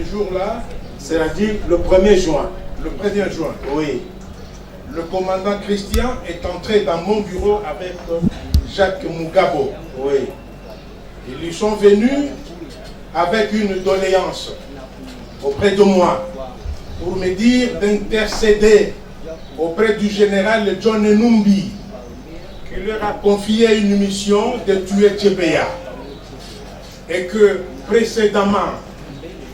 jour-là, c'est-à-dire le 1er juin. le 1er juin, Oui. le commandant Christian est entré dans mon bureau avec Jacques Mugabo. Oui. Ils lui sont venus avec une doléance auprès de moi pour me dire d'intercéder auprès du général John Numbi qui leur a confié une mission de tuer Tchebeya et que précédemment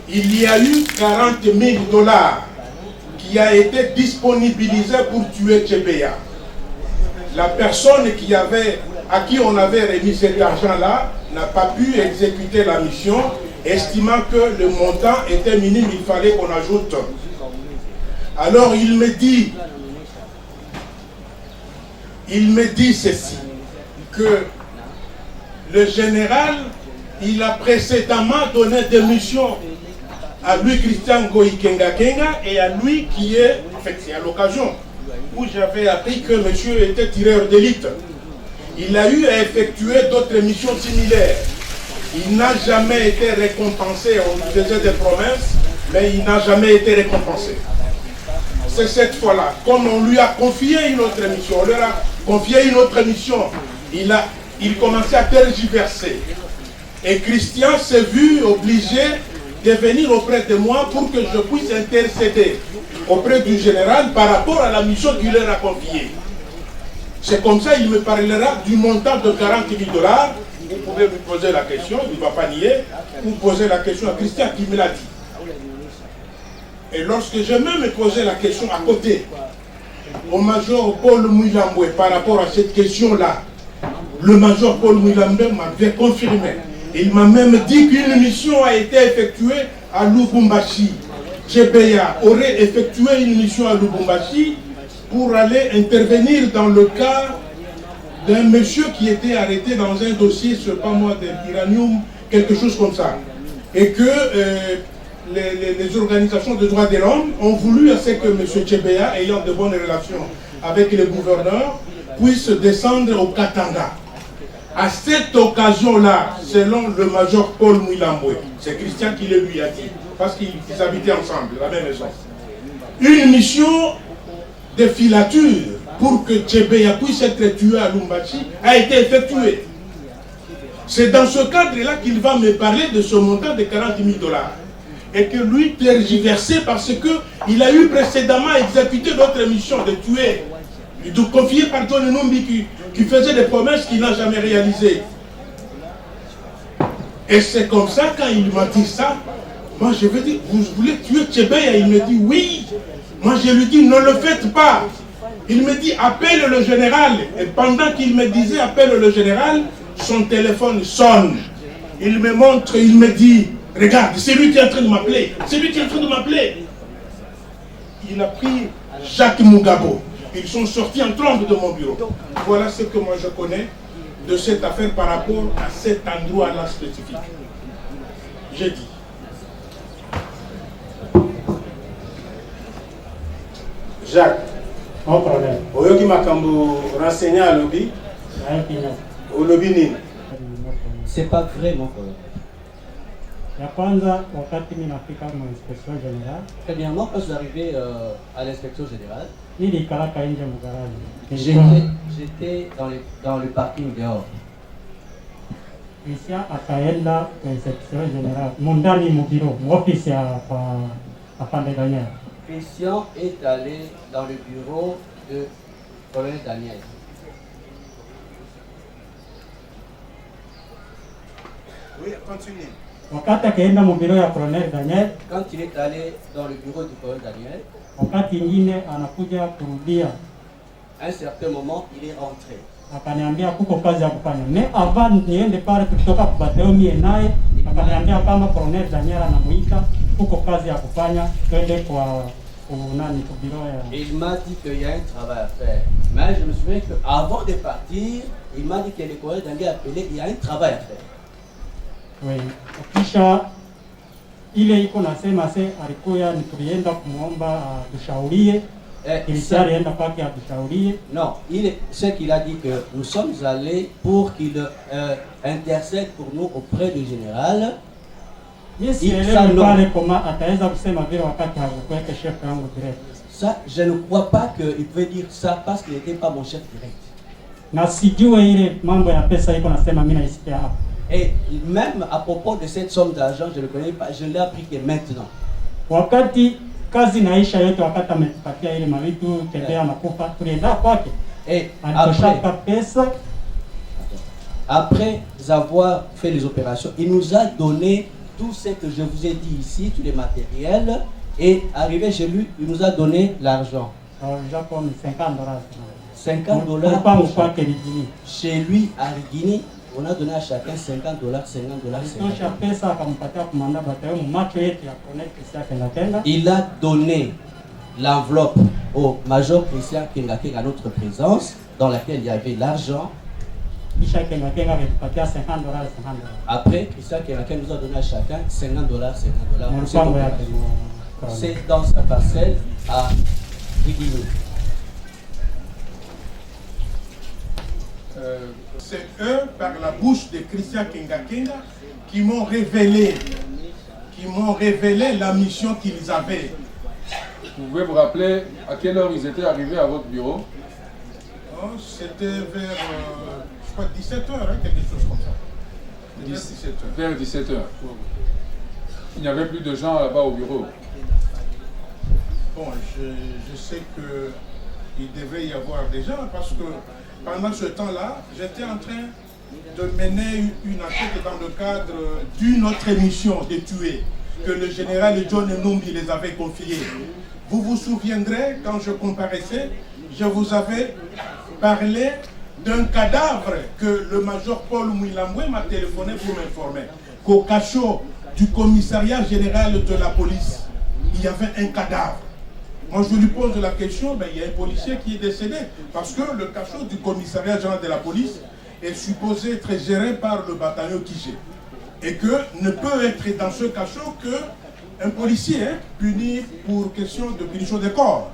il y a eu 40 000 $ qui a été disponibilisé pour tuer Tchebeya. La personne à qui on avait remis cet argent-là n'a pas pu exécuter la mission, estimant que le montant était minime, il fallait qu'on ajoute. Alors il me dit ceci, que le général, il a précédemment donné des missions à lui, Christian Goïkenga Kenga, et à lui qui est, en fait c'est à l'occasion où j'avais appris que monsieur était tireur d'élite. Il a eu à effectuer d'autres missions similaires. Il n'a jamais été récompensé, on lui faisait des promesses, mais il n'a jamais été récompensé. C'est cette fois-là, comme on lui a confié une autre mission, on leur a confié une autre mission, il commençait à tergiverser. Et Christian s'est vu obligé de venir auprès de moi pour que je puisse intercéder auprès du général par rapport à la mission qu'il leur a confiée. C'est comme ça qu'il me parlera du montant de 40 000 $. Vous pouvez lui poser la question, il ne va pas nier, ou poser la question à Christian qui me l'a dit. Et lorsque je me posais la question à côté, au major Paul Mouilamboué, par rapport à cette question-là, le major Paul Mouilamboué m'avait confirmé. Il m'a même dit qu'une mission a été effectuée à Lubumbashi. Tchebeya aurait effectué une mission à Lubumbashi pour aller intervenir dans le cas d'un monsieur qui était arrêté dans un dossier, je ne sais pas moi, d'uranium, quelque chose comme ça. Et que les organisations de droits de l'homme ont voulu à ce que M. Tchebeya, ayant de bonnes relations avec les gouverneurs, puisse descendre au Katanga. À cette occasion-là, selon le major Paul Mouilamboué, c'est Christian qui le lui a dit, parce qu'ils habitaient ensemble, la même maison, une mission de filature pour que Tchebeya puisse être tué à Lumbashi a été effectuée. C'est dans ce cadre-là qu'il va me parler de ce montant de 40 000 $. Et que lui tergiversait parce qu'il a eu précédemment exécuté d'autres missions de tuer, de confier par John Numbi qui faisait des promesses qu'il n'a jamais réalisées. Et c'est comme ça, quand il m'a dit ça, moi je lui ai dit, vous voulez tuer Tchebeya? Il me dit oui. Moi je lui dis, ne le faites pas. Il me dit, appelle le général. Et pendant qu'il me disait, appelle le général, son téléphone sonne. Il me montre, il me dit, regarde, c'est lui qui est en train de m'appeler. C'est lui qui est en train de m'appeler. Il a pris Jacques Mugabo. Ils sont sortis en trombe de mon bureau. Voilà ce que moi je connais de cette affaire par rapport à cet endroit-là spécifique. J'ai dit. Jacques, Mon problème. oyoki makambo renseigné à lobby, au lobby nini? C'est pas vrai, mon frère. Ya kwanza wakati mimi nafika mu inspection générale, Premièrement, quand je suis arrivé à l'inspection générale, nilikalaka nje mu garage. j'étais dans le parking dehors. Christian akaenda kwa inspection générale, mundani mu bureau, mu office ya afande Daniel. Christian est allé dans le bureau de colonel Daniel. Oui, continue. Wakati akaenda mu bureau ya colonel Daniel, Quand il est allé dans le bureau du colonel Daniel, wakati ingine anakuja kurudia, à un certain moment, il est rentré. akaniambia kuko kazi ya kufanya. Ne avant niende pale kutoka kubateo mie naye, akaniambia kama colonel Daniel anamuita kuko kazi ya kufanya, twende kwa nani ku bureau ya. Et il m'a dit qu'il y a un travail à faire. Mais je me souviens qu'avant de partir, il m'a dit que le colonel Daniel a appelé, il y a un travail à faire. Oui, kisha ile iko nasema se alikuya nitulienda kumuomba tushaurie, Christian alienda kwake atushaurie. Non, ce qu'il a dit que nous sommes allés pour qu'il intercède pour nous auprès du général. Ça, je ne crois pas qu'il pouvait dire ça parce qu'il n'était pas mon chef direct. Et même à propos de cette somme d'argent, je ne le connais pas, je ne l'ai appris que maintenant. Et après avoir fait les opérations, il nous a donné tout ce que je vous ai dit ici, tous les matériels, et arrivé chez lui, il nous a donné l'argent. $50 chez lui à Rigini, on a donné à chacun $50, Il a donné l'enveloppe au major Christian Kengakenga à notre présence, dans laquelle il y avait l'argent. Après, Christian Kengakenga nous a donné à chacun $50. C'est dans sa parcelle à Rigini. C'est eux, par la bouche de Christian Kengakenga, qui m'ont révélé la mission qu'ils avaient. Vous pouvez vous rappeler à quelle heure ils étaient arrivés à votre bureau? C'était vers, je crois, 17h, hein, quelque chose comme ça. Vers 17h. Il n'y avait plus de gens là-bas au bureau. Bon, je sais qu'il devait y avoir des gens parce que pendant ce temps-là, j'étais en train de mener une enquête dans le cadre d'une autre émission de tuer que le général John Numbi les avait confiée. Vous vous souviendrez, quand je comparaissais, je vous avais parlé d'un cadavre que le major Paul Mouilamboué m'a téléphoné pour m'informer qu'au cachot du commissariat général de la police, il y avait un cadavre. Moi, je lui pose la question, il y a un policier qui est décédé, parce que le cachot du commissariat général de la police est supposé être géré par le bataillon Kijé. Et que ne peut être dans ce cachot qu'un policier puni pour question de punition de corps.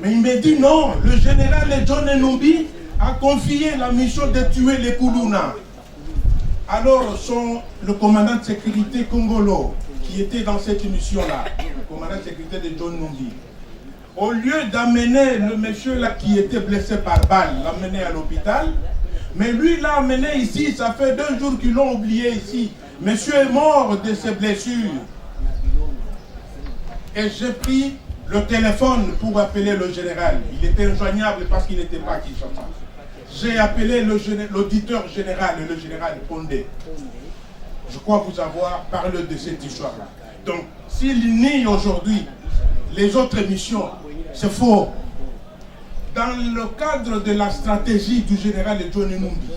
Mais il me dit non, le général John Numbi a confié la mission de tuer les Koulouna. Alors, le commandant de sécurité Congolo, qui était dans cette mission-là, le commandant de sécurité de John Numbi, au lieu d'amener le monsieur là qui était blessé par balle, l'amener à l'hôpital, mais lui l'a amené ici, ça fait 2 jours qu'ils l'ont oublié ici. Monsieur est mort de ses blessures. Et j'ai pris le téléphone pour appeler le général. Il était injoignable parce qu'il n'était pas à Kinshasa. J'ai appelé l'auditeur général, le général Pondé. Je crois vous avoir parlé de cette histoire-là. Donc, s'il nie aujourd'hui les autres missions, c'est faux. Dans le cadre de la stratégie du général John Numbi,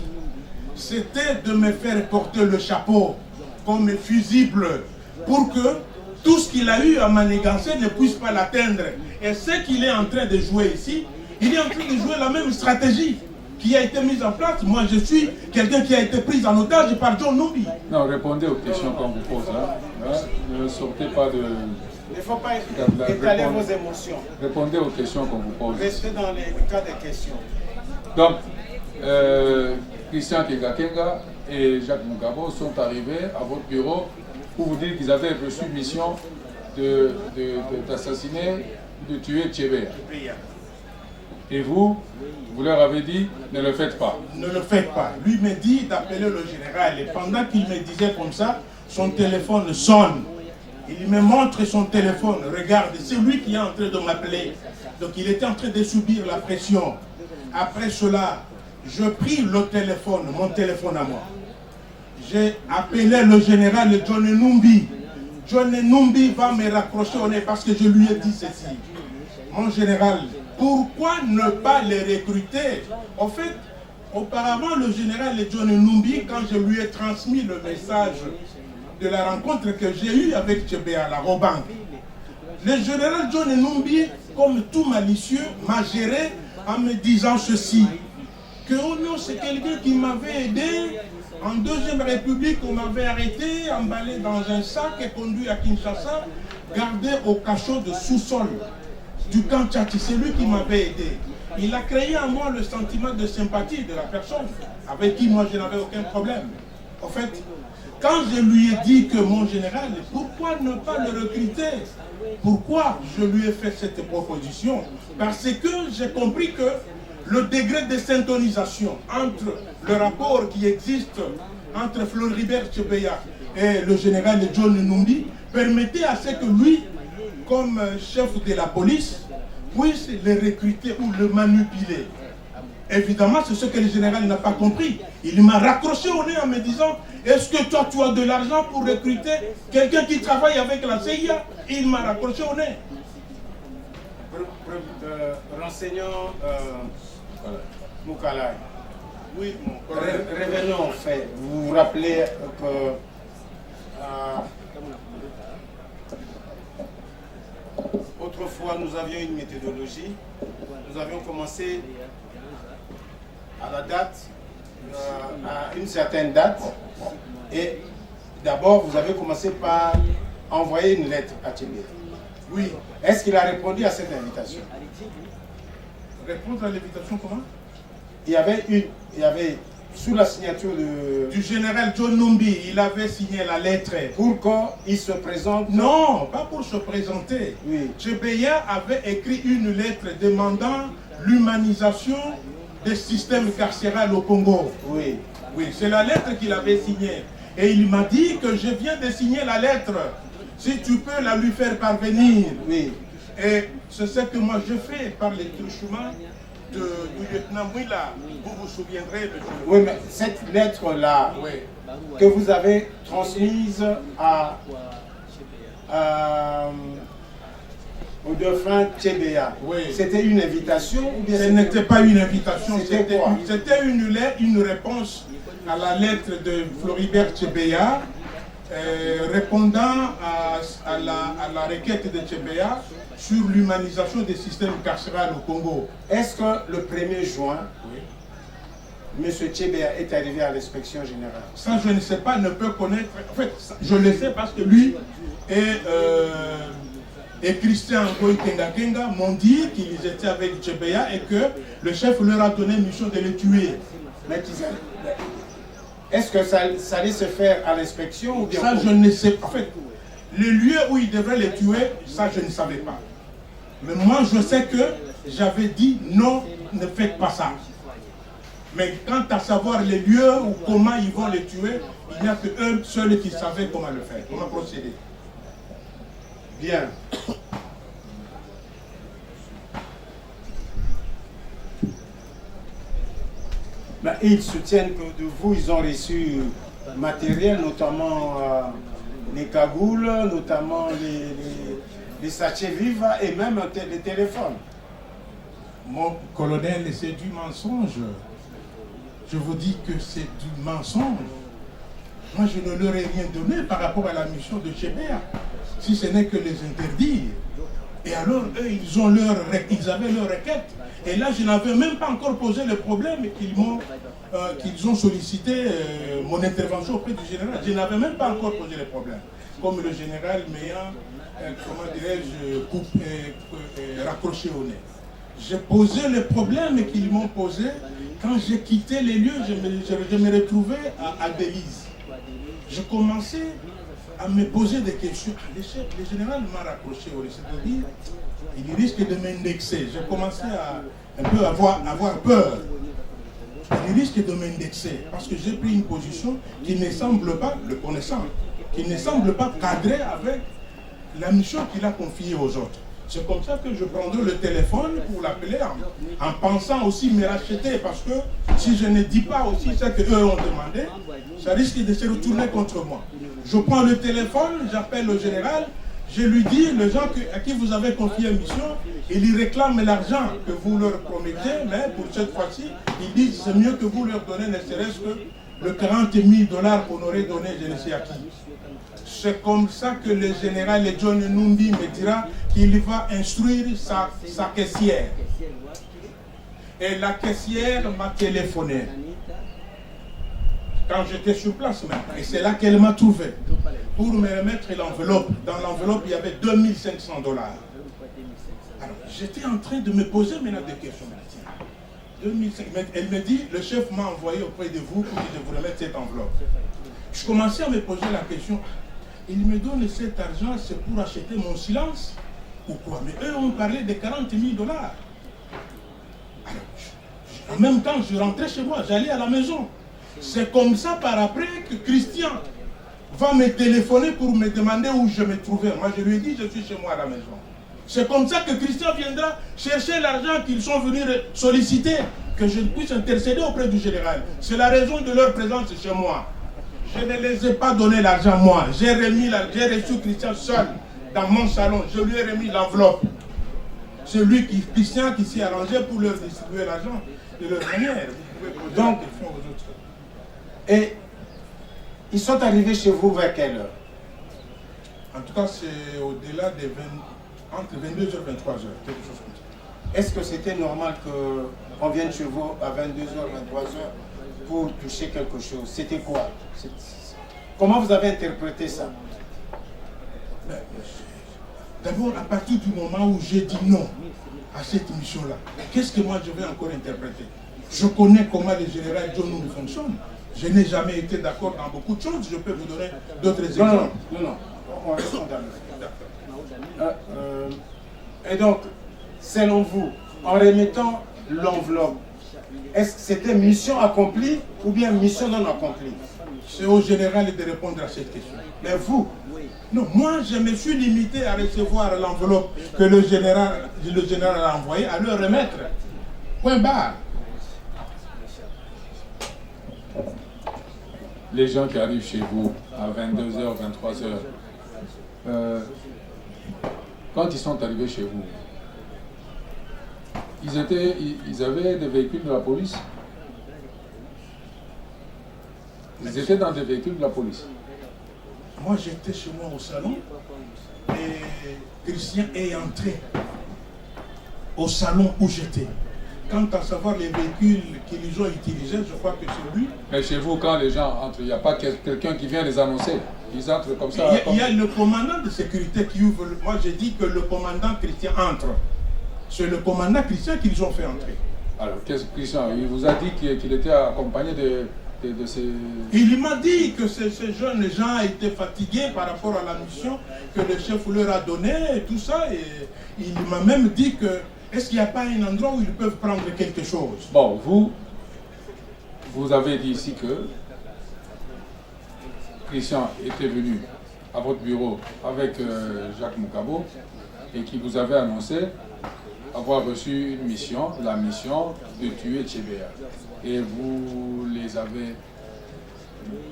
c'était de me faire porter le chapeau comme fusible pour que tout ce qu'il a eu à manigancer ne puisse pas l'atteindre. Et ce qu'il est en train de jouer ici, il est en train de jouer la même stratégie qui a été mise en place. Moi, je suis quelqu'un qui a été pris en otage par John Numbi. Non, répondez aux questions qu'on vous pose. Ne sortez pas de... Il ne faut pas étaler vos émotions. Répondez aux questions qu'on vous pose. Restez dans le cas des questions. Donc, Christian Kengakenga et Jacques Mugabo sont arrivés à votre bureau pour vous dire qu'ils avaient reçu mission d'assassiner, de tuer Tchébéa. Et vous leur avez dit, ne le faites pas. Ne le faites pas. Lui me dit d'appeler le général. Et pendant qu'il me disait comme ça, son téléphone sonne. Il me montre son téléphone. Regarde, c'est lui qui est en train de m'appeler. Donc il était en train de subir la pression. Après cela, je pris le téléphone, mon téléphone à moi. J'ai appelé le général John Numbi. John Numbi va me raccrocher au nez parce que je lui ai dit ceci. Mon général, pourquoi ne pas les recruter? En fait, auparavant, le général John Numbi, quand je lui ai transmis le message de la rencontre que j'ai eue avec Tchébéa, la Robank, le général John Numbi, comme tout malicieux, m'a géré en me disant ceci, que oh non, c'est quelqu'un qui m'avait aidé. En Deuxième République, on m'avait arrêté, emballé dans un sac et conduit à Kinshasa, gardé au cachot de sous-sol du camp Tchati. C'est lui qui m'avait aidé. Il a créé en moi le sentiment de sympathie de la personne avec qui moi je n'avais aucun problème. En fait, quand je lui ai dit que mon général, pourquoi ne pas le recruter? Pourquoi je lui ai fait cette proposition? Parce que j'ai compris que le degré de syntonisation entre le rapport qui existe entre Floribert Chebeya et le général John Numbi permettait à ce que lui, comme chef de la police, puisse le recruter ou le manipuler. Évidemment, c'est ce que le général n'a pas compris. Il m'a raccroché au nez en me disant, est-ce que toi, tu as de l'argent pour recruter quelqu'un qui travaille avec la CIA? Il m'a raccroché au nez. Renseignant Moukalai. Oui, mon collègue. Revenons au fait. Vous vous rappelez que autrefois, nous avions une méthodologie. Nous avions commencé à la date, à une certaine date. Et d'abord, vous avez commencé par envoyer une lettre à Tchébé. Oui. Est-ce qu'il a répondu à cette invitation? Répondre à l'invitation comment? Il y avait sous la signature du général John Numbi, il avait signé la lettre. Pour qu'il se présente? Non, pas pour se présenter. Oui. Chebeya avait écrit une lettre demandant l'humanisation des systèmes carcérales au Congo. Oui. Oui, c'est la lettre qu'il avait signée. Et il m'a dit que je viens de signer la lettre. Si tu peux la lui faire parvenir. Oui. Et c'est ce que moi je fais par les truchements du lieutenant Mouila. Vous vous souviendrez de ce... Oui, mais cette lettre-là, oui, que vous avez transmise au dauphin Chebeya, oui, c'était une invitation ou bien ce n'était pas une invitation, c'était quoi? C'était une réponse à la lettre de Floribert Chebeya, répondant à la requête de Chebeya sur l'humanisation des systèmes carcérales au Congo. Est-ce que le 1er juin, M. Chebeya est arrivé à l'inspection générale? Ça, je ne sais pas, ne peux connaître. En fait, je le sais parce que lui et Christian Ngoï Kenga m'ont dit qu'ils étaient avec Chebeya et que le chef leur a donné mission de les tuer. Mais est-ce que ça allait se faire à l'inspection ou bien? Ça, je ne sais pas. En fait, le lieu où ils devraient les tuer, ça, je ne savais pas. Mais moi, je sais que j'avais dit non, ne faites pas ça. Mais quant à savoir les lieux ou comment ils vont les tuer, il n'y a que eux seuls qui savaient comment le faire, comment procéder. Bien. Ben, ils soutiennent que de vous, ils ont reçu matériel, notamment les cagoules, notamment les sachets viva et même les téléphones. Mon colonel, c'est du mensonge. Je vous dis que c'est du mensonge. Moi, je ne leur ai rien donné par rapport à la mission de Chebeya, si ce n'est que les interdire. Et alors, eux, ils avaient leur requête. Et là, je n'avais même pas encore posé le problème qu'ils ont sollicité mon intervention auprès du général. Je n'avais même pas encore posé le problème. Comme le général m'ayant, comment dirais-je, raccroché au nez. J'ai posé le problème qu'ils m'ont posé. Quand j'ai quitté les lieux, je me retrouvais à Belize. Je commençais à me poser des questions. Le général m'a raccroché au nez, c'est-à-dire il risque de m'indexer. J'ai commencé à un peu avoir peur. Il risque de m'indexer parce que j'ai pris une position qui ne semble pas, le connaissant, qui ne semble pas cadrer avec la mission qu'il a confiée aux autres. C'est comme ça que je prendrai le téléphone pour l'appeler en pensant aussi me racheter, parce que si je ne dis pas aussi ce qu'eux ont demandé, ça risque de se retourner contre moi. Je prends le téléphone, j'appelle le général, je lui dis, les gens à qui vous avez confié une mission, ils réclament l'argent que vous leur promettez, mais pour cette fois-ci, ils disent c'est mieux que vous leur donnez ne serait-ce que le 40 000 $ qu'on aurait donné je ne sais à qui. C'est comme ça que le général John Numbi me dira qu'il va instruire sa caissière. Et la caissière m'a téléphoné. Quand j'étais sur place même. Et c'est là qu'elle m'a trouvé. Pour me remettre l'enveloppe. Dans l'enveloppe, il y avait 2500 $. Alors, j'étais en train de me poser maintenant des questions. 2005. Elle me dit, le chef m'a envoyé auprès de vous pour que je vous remette cette enveloppe. Je commençais à me poser la question, il me donne cet argent, c'est pour acheter mon silence ou quoi? Mais eux ont parlé de 40 000 $. Alors, en même temps, je rentrais chez moi, j'allais à la maison. C'est comme ça par après que Christian va me téléphoner pour me demander où je me trouvais. Moi, je lui ai dit, je suis chez moi à la maison. C'est comme ça que Christian viendra chercher l'argent qu'ils sont venus solliciter, que je puisse intercéder auprès du général. C'est la raison de leur présence chez moi. Je ne les ai pas donné l'argent moi. J'ai reçu Christian seul dans mon salon. Je lui ai remis l'enveloppe. C'est lui, Christian, qui s'est arrangé pour leur distribuer l'argent de leur manière. Donc, et ils sont arrivés chez vous vers quelle heure? En tout cas, c'est au-delà des entre 22h et 23h, quelque chose comme ça. Est-ce que c'était normal qu'on vienne chez vous à 22h, 23h pour toucher quelque chose? C'était quoi? Comment vous avez interprété ça? D'abord, à partir du moment où j'ai dit non à cette mission-là, qu'est-ce que moi je vais encore interpréter? Je connais comment le général John Nundu fonctionne. Je n'ai jamais été d'accord dans beaucoup de choses. Je peux vous donner d'autres exemples. Non. On reste dans et donc, selon vous, en remettant l'enveloppe, est-ce que c'était mission accomplie ou bien mission non accomplie? C'est au général de répondre à cette question. Mais vous? Non, moi je me suis limité à recevoir l'enveloppe que le général a envoyée, à le remettre. Point barre. Les gens qui arrivent chez vous à 22h, 23h, quand ils sont arrivés chez vous, ils avaient des véhicules de la police? Ils étaient dans des véhicules de la police? Moi j'étais chez moi au salon et Christian est entré au salon où j'étais. Quant à savoir les véhicules qu'ils ont utilisés, je crois que c'est lui. Mais chez vous, quand les gens entrent, il n'y a pas quelqu'un qui vient les annoncer? Ils entrent comme ça? Il y a le commandant de sécurité qui ouvre. Moi j'ai dit que le commandant Christian entre. C'est le commandant Christian qu'ils ont fait entrer. Alors, qu'est-ce que Christian, il vous a dit qu'il était accompagné de ces... Il m'a dit que ces jeunes gens étaient fatigués par rapport à la mission que le chef leur a donnée et tout ça. Et il m'a même dit que est-ce qu'il n'y a pas un endroit où ils peuvent prendre quelque chose? Bon, vous avez dit ici que Christian était venu à votre bureau avec Jacques Moukabo et qui vous avait annoncé avoir reçu une mission, la mission de tuer Tchébéa. Et vous les avez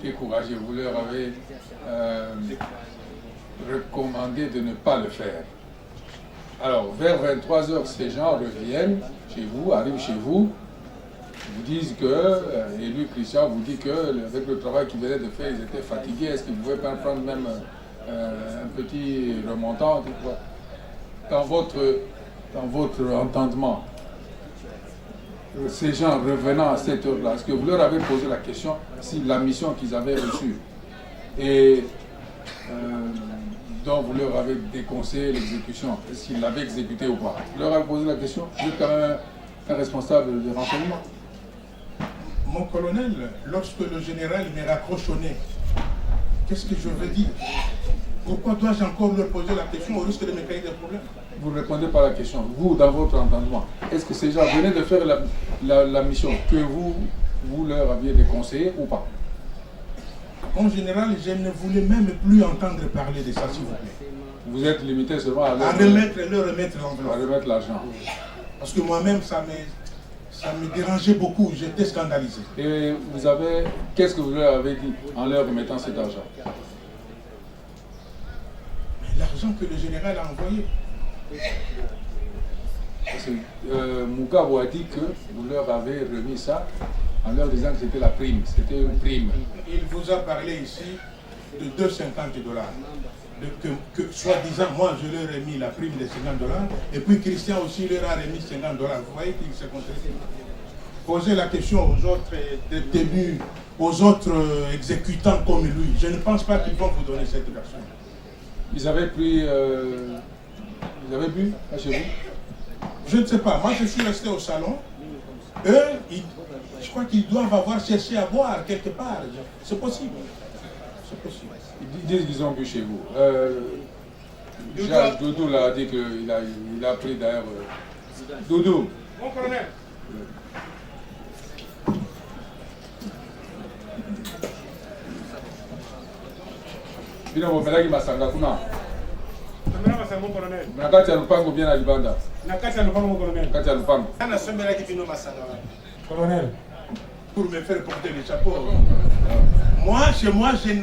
découragés, vous leur avez recommandé de ne pas le faire. Alors, vers 23h, ces gens reviennent chez vous, arrivent chez vous, vous disent que, et lui, Christian, vous dit que avec le travail qu'ils venaient de faire, ils étaient fatigués. Est-ce qu'ils ne pouvaient pas prendre même un petit remontant? Dans votre entendement, ces gens revenant à cette heure-là, est-ce que vous leur avez posé la question si la mission qu'ils avaient reçue et dont vous leur avez déconseillé l'exécution, est-ce qu'ils l'avaient exécutée ou pas? Vous leur avez posé la question? Vous êtes quand même un responsable de renseignement. Mon colonel, lorsque le général me raccroche au nez, qu'est-ce que je veux dire? Pourquoi dois-je encore leur poser la question au risque de me créer des problèmes? Vous ne répondez pas à la question. Vous, dans votre entendement, est-ce que ces gens venaient de faire la mission que vous leur aviez déconseillé ou pas? En général, je ne voulais même plus entendre parler de ça, s'il vous plaît. Vous êtes limité seulement à leur remettre l'enveloppe. À remettre l'argent. Parce que moi-même, ça me dérangeait beaucoup, j'étais scandalisé. Et qu'est-ce que vous leur avez dit en leur remettant cet argent? L'argent que le général a envoyé. Moukabo a dit que vous leur avez remis ça en leur disant que c'était la prime, c'était une prime. Il vous a parlé ici de $2,50. Que soi-disant, moi je leur ai mis la prime de $50 et puis Christian aussi leur a remis $50. Vous voyez qu'il s'est contredit. Posez la question aux autres détenus, aux autres exécutants comme lui. Je ne pense pas qu'ils vont vous donner cette version. Ils avaient pris... Ils avaient bu chez vous? Je ne sais pas. Moi, je suis resté au salon eux, je crois qu'ils doivent avoir cherché à boire quelque part. C'est possible. C'est possible. Ils disent qu'ils ont bu chez vous. Jacques Doudou l'a dit qu'il a pris d'ailleurs. Doudou. Mon colonel. Bino bomelaki masanga kuna. Tomela masanga mon colonel. Na kati ya lupango bien na libanda. Na kati ya lupango mon colonel. Kati ya lupango. Ana sombelaki bino masanga. Colonel, pour me faire porter le chapeau. Moi, chez moi, j'ai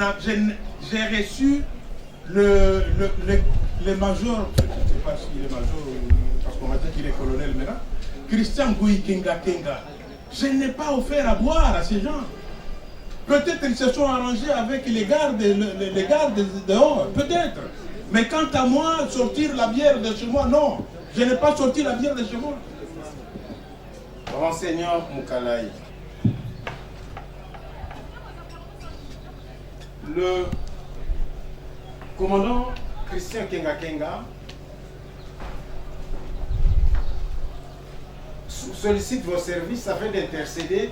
reçu le major, je ne sais pas s'il est major, parce qu'on m'a dit qu'il est colonel maintenant, Christian Goïkenga Kenga. Je n'ai pas offert à boire à ces gens. Peut-être qu'ils se sont arrangés avec les gardes dehors, peut-être. Mais quant à moi, sortir la bière de chez moi, non. Je n'ai pas sorti la bière de chez moi. Monseigneur Moukalai, le commandant Christian Kenga Kenga sollicite vos services afin d'intercéder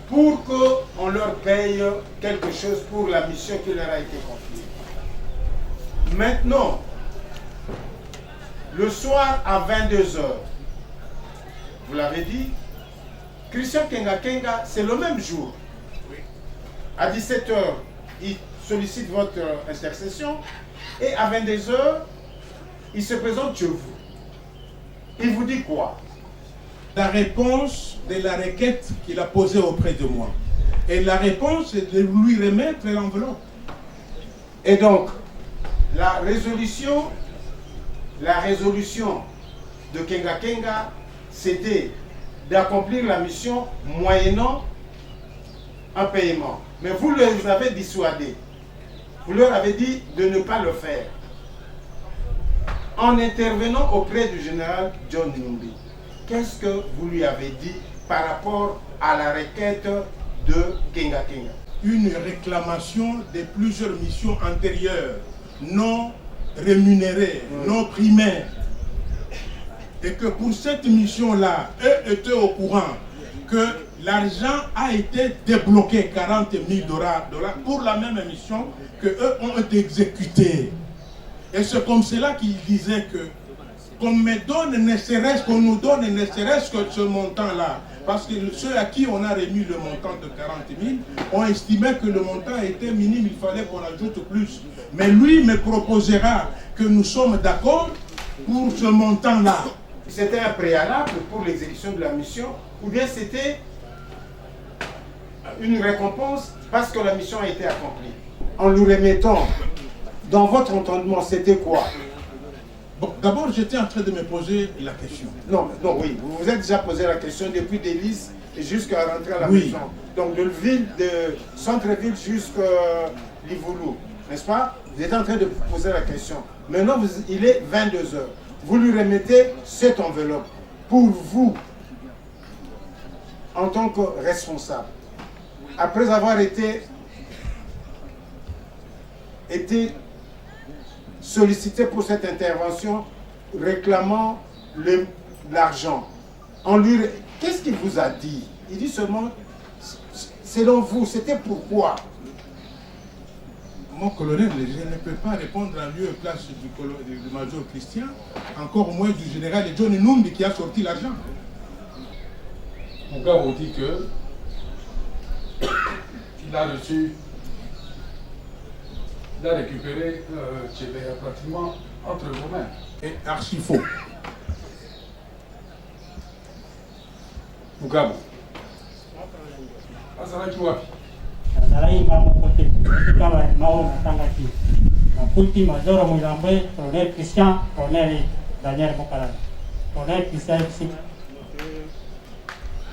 pour qu'on leur paye quelque chose pour la mission qui leur a été confiée. Maintenant, le soir à 22h, vous l'avez dit, Christian Kenga Kenga, c'est le même jour. À 17h, il sollicite votre intercession et à 22h, il se présente chez vous. Il vous dit quoi? La réponse de la requête qu'il a posée auprès de moi. Et la réponse est de lui remettre l'enveloppe. Et donc, la résolution de Kenga Kenga, c'était d'accomplir la mission moyennant un paiement. Mais vous les avez dissuadés. Vous leur avez dit de ne pas le faire. En intervenant auprès du général John Numbi, qu'est-ce que vous lui avez dit par rapport à la requête de Kenga Kenga? Une réclamation de plusieurs missions antérieures, non rémunérées, non primées. Et que pour cette mission-là, eux étaient au courant que l'argent a été débloqué, 40 000 $ pour la même mission que eux ont été exécutés. Et c'est comme cela qu'ils disaient que qu'on me donne ne serait-ce qu'on nous donne ne serait-ce que ce montant-là. Parce que ceux à qui on a remis le montant de 40 000 ont estimé que le montant était minime, il fallait qu'on ajoute plus. Mais lui me proposera que nous sommes d'accord pour ce montant-là. C'était un préalable pour l'exécution de la mission, ou bien c'était une récompense parce que la mission a été accomplie? En nous remettant, dans votre entendement, c'était quoi? Bon, d'abord, j'étais en train de me poser la question. Non, oui, vous vous êtes déjà posé la question depuis Délice jusqu'à rentrer à la Oui. maison. Donc de centre-ville jusqu'à Livoulou, n'est-ce pas? Vous êtes en train de vous poser la question. Maintenant, il est 22h. Vous lui remettez cette enveloppe. Pour vous, en tant que responsable, après avoir été sollicité pour cette intervention, réclamant l'argent, qu'est-ce qu'il vous a dit? Il dit seulement, selon vous, c'était pourquoi? Mon colonel, je ne peux pas répondre à lieu et place du major Christian, encore moins du général John Numbi qui a sorti l'argent. Mon gars vous dit que il a reçu, il a récupéré Tchébé pratiquement entre vos mains. Et archi faux. Mugabo. Azalaki wapi? Azalaki ngamo kote kama mao matangaki. Na kulti majoro Mulambwe, Colonel Christian, Colonel Daniel Mokala. Colonel Christian si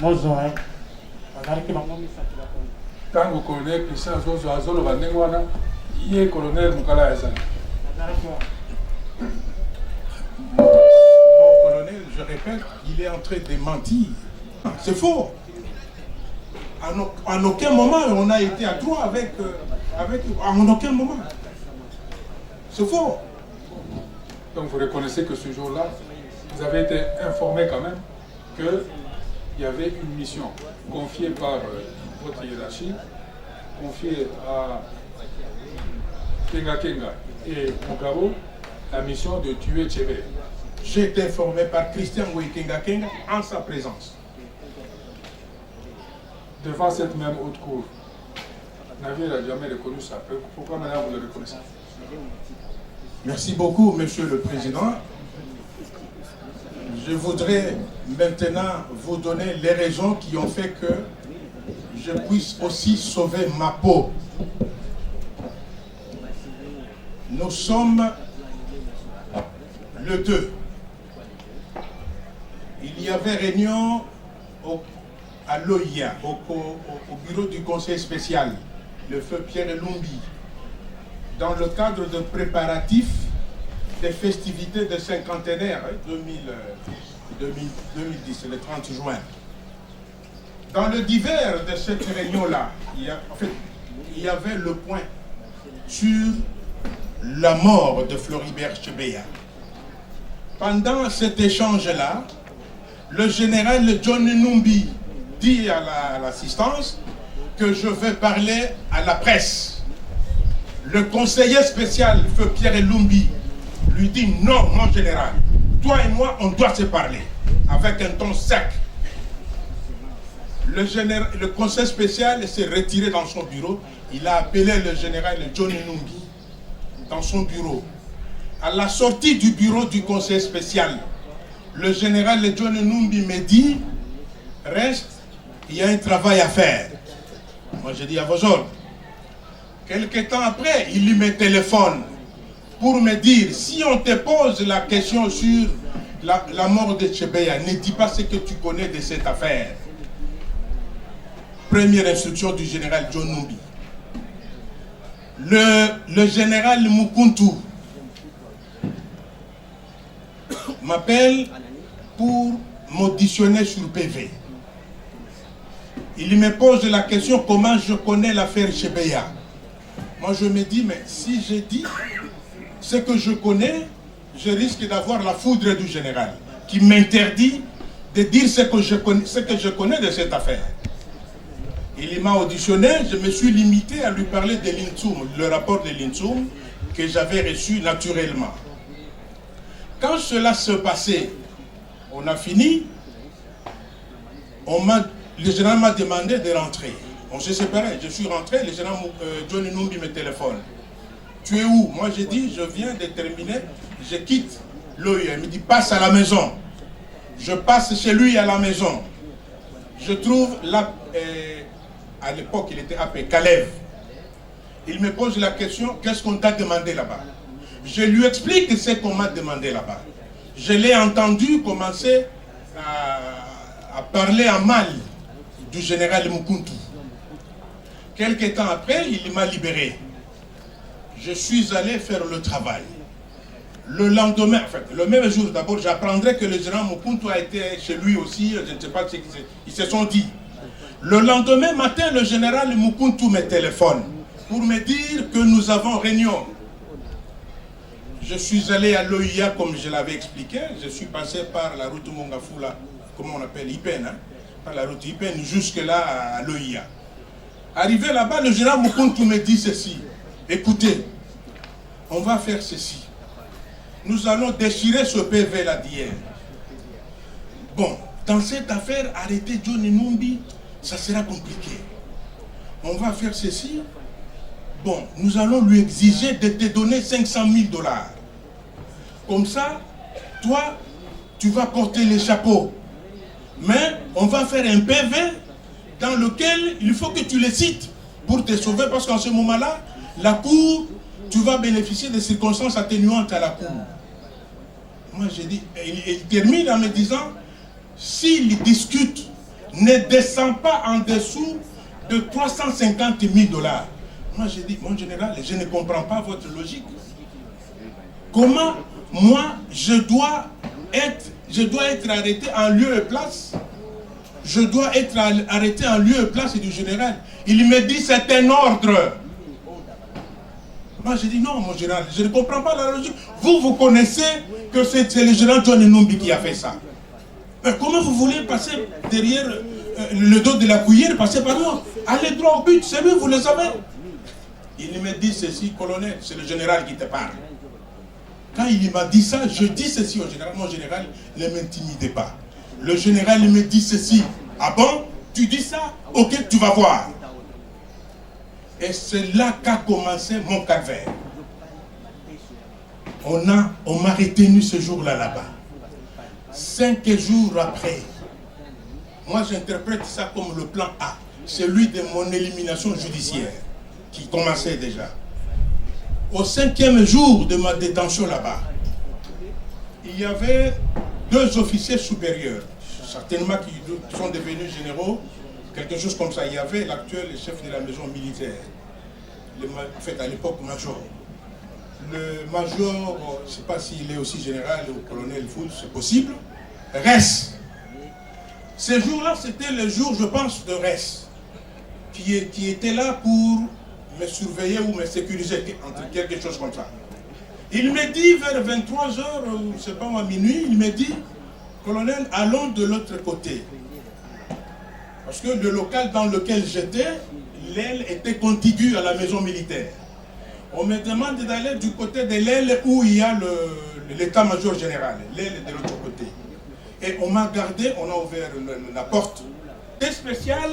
mozo azalaki bangomi sakila kono. Tango colonel Christian azoloba ndenge wana, ye colonel Mokala yazali. Azalaki wa Mon colonel, je répète, il est en train de mentir. C'est faux. En aucun moment on a été à trois avec en aucun moment. C'est faux. Donc vous reconnaissez que ce jour-là, vous avez été informé quand même que il y avait une mission confiée par votre hiérarchie, confiée à Kenga Kenga et Mugabo, la mission de tuer Tchébé. J'ai été informé par Christian Kenga Kenga en sa présence. Devant cette même haute cour, Navier n'a jamais reconnu ça. Pourquoi maintenant vous le reconnaissez? Merci beaucoup, Monsieur le Président. Je voudrais maintenant vous donner les raisons qui ont fait que je puisse aussi sauver ma peau. Nous sommes le 2. Il y avait réunion à l'OIA, au bureau du conseil spécial, le feu Pierre Lumbi, dans le cadre de préparatifs des festivités de cinquantenaire 2010, le 30 juin. Dans le divers de cette réunion-là, il y avait le point sur la mort de Floribert Chebeya. Pendant cet échange-là, le général John Numbi dit à l'assistance que je vais parler à la presse. Le conseiller spécial, feu Pierre Lumbi, lui dit non, mon général, toi et moi, on doit se parler, avec un ton sec. Le conseil spécial s'est retiré dans son bureau. Il a appelé le général John Numbi dans son bureau. À la sortie du bureau du conseil spécial, le général John Numbi me dit, reste, il y a un travail à faire. Moi, je dis à vos ordres. Quelque temps après, il me téléphone pour me dire, si on te pose la question sur la mort de Chebeya, ne dis pas ce que tu connais de cette affaire. Première instruction du général John Numbi. Le général Mukuntu m'appelle pour m'auditionner sur PV. Il me pose la question comment je connais l'affaire Chebeya. Moi je me dis, mais si je dis ce que je connais, je risque d'avoir la foudre du général qui m'interdit de dire ce que je connais de cette affaire. Il m'a auditionné, je me suis limité à lui parler de l'INSOUM, le rapport de l'INSOUM que j'avais reçu naturellement. Quand cela se passait, on a fini, le général m'a demandé de rentrer. On s'est séparés, je suis rentré, le général John Numbi me téléphone. Tu es où? Moi j'ai dit, je viens de terminer, je quitte l'OIA. Il me dit, passe à la maison. Je passe chez lui à la maison. Je trouve là, à l'époque il était appelé Kalev. Il me pose la question, qu'est-ce qu'on t'a demandé là-bas? Je lui explique ce qu'on m'a demandé là-bas. Je l'ai entendu commencer à parler en mal du général Mukuntu. Quelque temps après, il m'a libéré. Je suis allé faire le travail. Le lendemain, en fait, le même jour, d'abord, j'apprendrai que le général Mukuntu a été chez lui aussi, je ne sais pas ce qu'ils se sont dit. Le lendemain matin, le général Mukuntu me téléphone pour me dire que nous avons réunion. Je suis allé à l'OIA comme je l'avais expliqué. Je suis passé par la route Mongafula, comment on appelle, Ipen, hein, par la route Ipen, jusque-là à l'OIA. Arrivé là-bas, le général Mukuntu me dit ceci. Écoutez, on va faire ceci. Nous allons déchirer ce PV-là d'hier. Bon, dans cette affaire, arrêter John Numbi, ça sera compliqué. On va faire ceci. Bon, nous allons lui exiger de te donner 500 000 $. Comme ça, toi, tu vas porter les chapeaux. Mais on va faire un PV dans lequel il faut que tu les cites pour te sauver, parce qu'en ce moment-là, la cour, tu vas bénéficier de circonstances atténuantes à la cour. Moi, j'ai dit, il termine en me disant, s'il discute, ne descend pas en dessous de 350 000 $. Moi, j'ai dit, mon général, je ne comprends pas votre logique. Comment, moi, je dois être arrêté en lieu et place? Je dois être arrêté en lieu et place du général. Il me dit, c'est un ordre. Moi, j'ai dit, non, mon général, je ne comprends pas la logique. Vous connaissez que c'est le général John Numbi qui a fait ça. Mais comment vous voulez passer derrière le dos de la cuillère, passer par là? Allez droit au but, c'est lui, vous le savez. Il me dit ceci, colonel, c'est le général qui te parle. Quand il m'a dit ça, je dis ceci au général. Mon général ne m'intimidait pas. Le général me dit ceci. Ah bon? Tu dis ça? Ok, tu vas voir. Et c'est là qu'a commencé mon calvaire. On m'a retenu ce jour-là là-bas. 5 jours après, moi j'interprète ça comme le plan A, celui de mon élimination judiciaire, qui commençait déjà. Au 5e jour de ma détention là-bas, il y avait 2 officiers supérieurs, certainement qui sont devenus généraux, quelque chose comme ça. Il y avait l'actuel chef de la maison militaire, en fait à l'époque major. Le major, je ne sais pas s'il est aussi général ou colonel Fouls, c'est possible, reste. Ces jours-là, c'était le jour, je pense, de reste, qui était là pour me surveiller ou me sécuriser, entre quelque chose comme ça. Il me dit vers 23h, je ne sais pas moi, minuit, il me dit, colonel, allons de l'autre côté. Parce que le local dans lequel j'étais, l'aile était contiguë à la maison militaire. On me demande d'aller du côté de l'aile où il y a l'état-major général. L'aile est de l'autre côté. Et on m'a gardé, on a ouvert la porte. Et spécial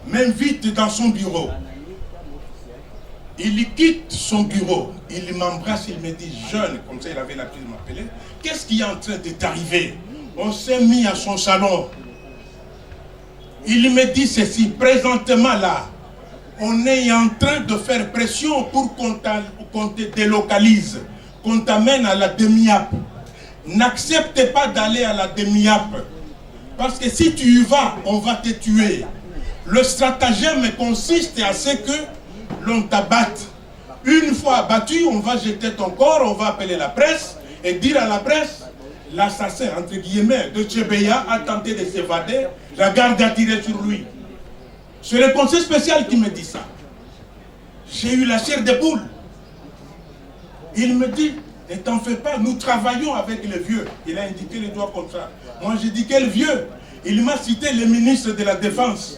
m'invite dans son bureau. Il quitte son bureau, il m'embrasse, il me dit, jeune, comme ça il avait l'habitude de m'appeler, qu'est-ce qui est en train de t'arriver? On s'est mis à son salon. Il me dit ceci, présentement là, on est en train de faire pression pour qu'on te délocalise, qu'on t'amène à la demi-app. N'accepte pas d'aller à la demi-app. Parce que si tu y vas, on va te tuer. Le stratagème consiste à ce que l'on t'abatte. Une fois abattu, on va jeter ton corps, on va appeler la presse et dire à la presse, l'assassin, entre guillemets, de Tchebeya a tenté de s'évader, la garde a tiré sur lui. C'est le conseil spécial qui me dit ça. J'ai eu la chair de poule. Il me dit, ne t'en fais pas, nous travaillons avec les vieux. Il a indiqué les doigts comme ça. Moi j'ai dit, quel vieux? Il m'a cité le ministre de la Défense,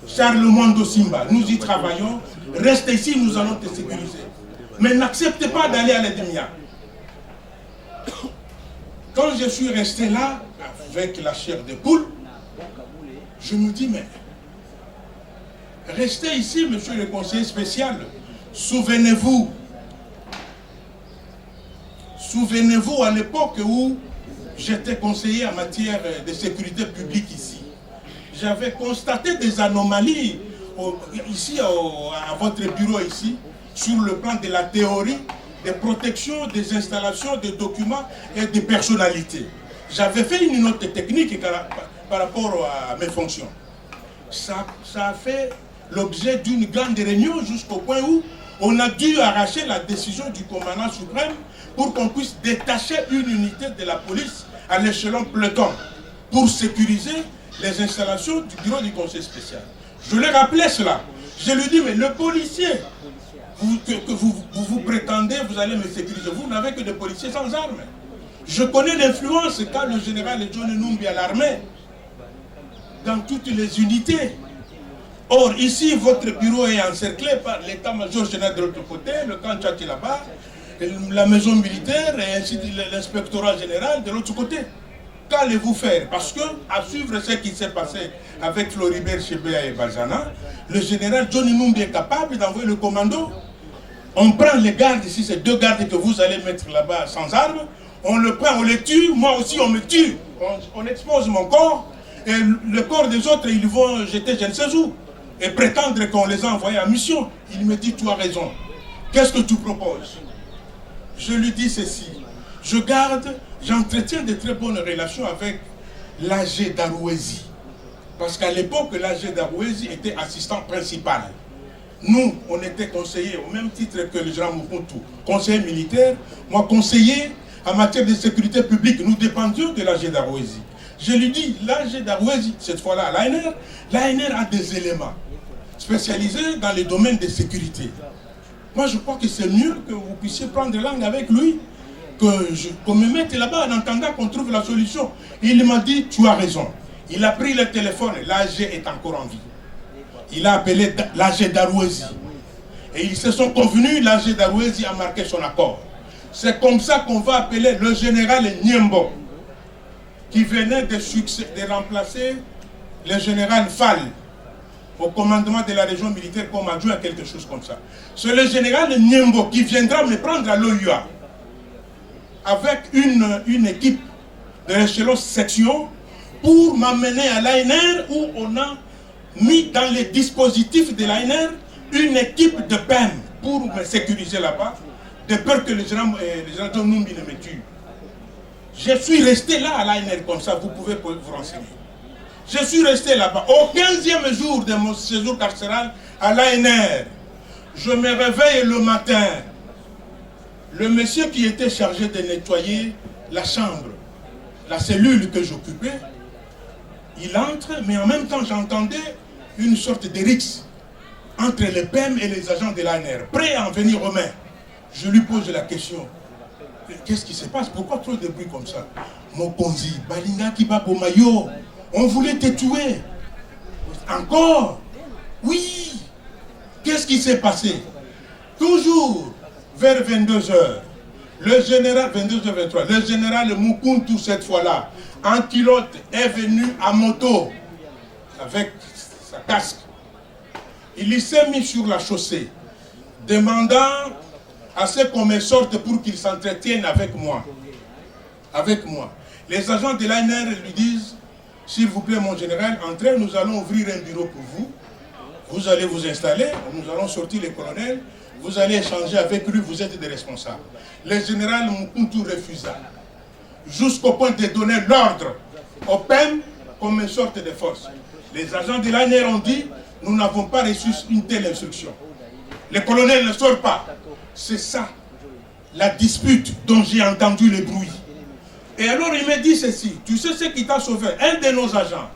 Charles Mondo Simba. Nous y travaillons. Reste ici, nous allons te sécuriser. Mais n'accepte pas d'aller à l'Edemia. Quand je suis resté là, avec la chair de poule, je me dis, mais restez ici, monsieur le conseiller spécial. Souvenez-vous à l'époque où j'étais conseiller en matière de sécurité publique ici. J'avais constaté des anomalies ici, à votre bureau ici, sur le plan de la théorie, des protections, des installations, des documents et des personnalités. J'avais fait une note technique par rapport à mes fonctions. Ça a fait l'objet d'une grande réunion jusqu'au point où on a dû arracher la décision du commandant suprême pour qu'on puisse détacher une unité de la police à l'échelon peloton pour sécuriser les installations du bureau du conseil spécial. Je lui ai rappelé cela. Je lui ai dit, mais le policier que vous prétendez, vous allez me sécuriser. Vous n'avez que des policiers sans armes. Je connais l'influence qu'a le général John Numbi à l'armée dans toutes les unités. Or, ici, votre bureau est encerclé par l'état-major général de l'autre côté, le camp Tchati là-bas, la maison militaire et ainsi l'inspectorat général de l'autre côté. Qu'allez-vous faire? Parce que, à suivre ce qui s'est passé avec Floribert Chebeya et Bazana, le général John Numbi est capable d'envoyer le commando. On prend les gardes ici, ces 2 gardes que vous allez mettre là-bas sans armes, on le prend, on les tue, moi aussi on me tue. On expose mon corps, et le corps des autres, ils vont jeter je ne sais où, et prétendre qu'on les a envoyés en mission. Il me dit, tu as raison. Qu'est-ce que tu proposes? Je lui dis ceci. J'entretiens de très bonnes relations avec l'AG d'Arouézi. Parce qu'à l'époque, l'AG d'Arouézi était assistant principal. Nous, on était conseillers au même titre que le général Mobutu, conseiller militaire, moi conseiller en matière de sécurité publique. Nous dépendions de l'AG d'Arouézi. Je lui dis, l'AG d'Arouézi, cette fois-là à l'ANR a des éléments spécialisés dans les domaines de sécurité. Moi, je crois que c'est mieux que vous puissiez prendre langue avec lui qu'on me mette là-bas en attendant qu'on trouve la solution. Il m'a dit, tu as raison. Il a pris le téléphone, l'AG est encore en vie. Il a appelé l'AG d'Arouezi. Et ils se sont convenus, l'AG d'Arouezi a marqué son accord. C'est comme ça qu'on va appeler le général Niembo, qui venait de remplacer le général Fall au commandement de la région militaire comme adjoint, quelque chose comme ça. C'est le général Niembo qui viendra me prendre à l'OUA avec une équipe de l'échelon section pour m'amener à l'ANR où on a mis dans les dispositifs de l'ANR une équipe de PEM pour me sécuriser là-bas, de peur que les gens Numbi ne me tuent. Je suis resté là à l'ANR comme ça, vous pouvez vous renseigner. Je suis resté là-bas. Au 15e jour de mon séjour carcéral à l'ANR, je me réveille le matin. Le monsieur qui était chargé de nettoyer la chambre, la cellule que j'occupais, il entre, mais en même temps j'entendais une sorte de rixe entre les PEM et les agents de l'ANR, prêts à en venir aux mains. Je lui pose la question. Qu'est-ce qui se passe? Pourquoi trop de bruit comme ça? Mokonzi, Balinga Kibabo Mayo, on voulait te tuer. Encore? Oui. Qu'est-ce qui s'est passé? Toujours vers 22h, le général, 22h23, le général Mukuntu cette fois-là, en culotte, est venu à moto avec sa casque. Il s'est mis sur la chaussée, demandant à ce qu'on me sorte pour qu'il s'entretienne avec moi. Avec moi. Les agents de l'ANR lui disent, s'il vous plaît mon général, entrez, nous allons ouvrir un bureau pour vous. Vous allez vous installer, nous allons sortir les colonels, vous allez échanger avec lui, vous êtes des responsables. Le général Mukuntu refusa, jusqu'au point de donner l'ordre au PEM qu'on me sorte des forces. Les agents de l'ANR ont dit, nous n'avons pas reçu une telle instruction. Les colonels ne sortent pas. C'est ça, la dispute dont j'ai entendu le bruit. Et alors il me dit ceci, tu sais ce qui t'a sauvé? Un de nos agents.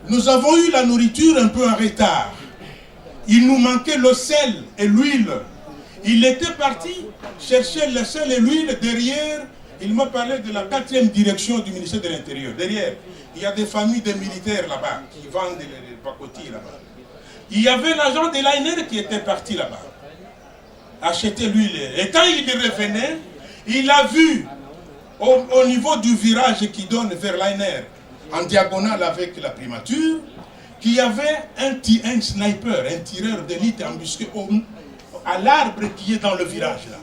Nous avons eu la nourriture un peu en retard. Il nous manquait le sel et l'huile. Il était parti chercher le sel et l'huile derrière. Il m'a parlé de la 4e direction du ministère de l'Intérieur. Derrière, il y a des familles de militaires là-bas qui vendent les pacotilles là-bas. Il y avait l'agent de l'ANR qui était parti là-bas acheter l'huile. Et quand il revenait, il a vu au niveau du virage qui donne vers l'ANR, en diagonale avec la primature, qu'il y avait un sniper, un tireur d'élite embusqué à l'arbre qui est dans le virage là.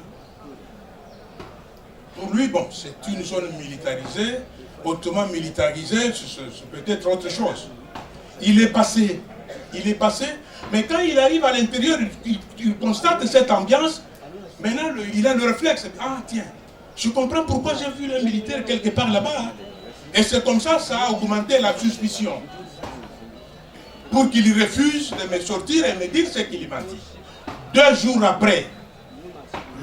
Pour lui, bon, c'est une zone militarisée, hautement militarisée, c'est peut-être autre chose. Il est passé, mais quand il arrive à l'intérieur, il constate cette ambiance, maintenant il a le réflexe, ah tiens, je comprends pourquoi j'ai vu le militaire quelque part là-bas. Et c'est comme ça, ça a augmenté la suspicion. Pour qu'il refuse de me sortir et me dire ce qu'il m'a dit. 2 jours après,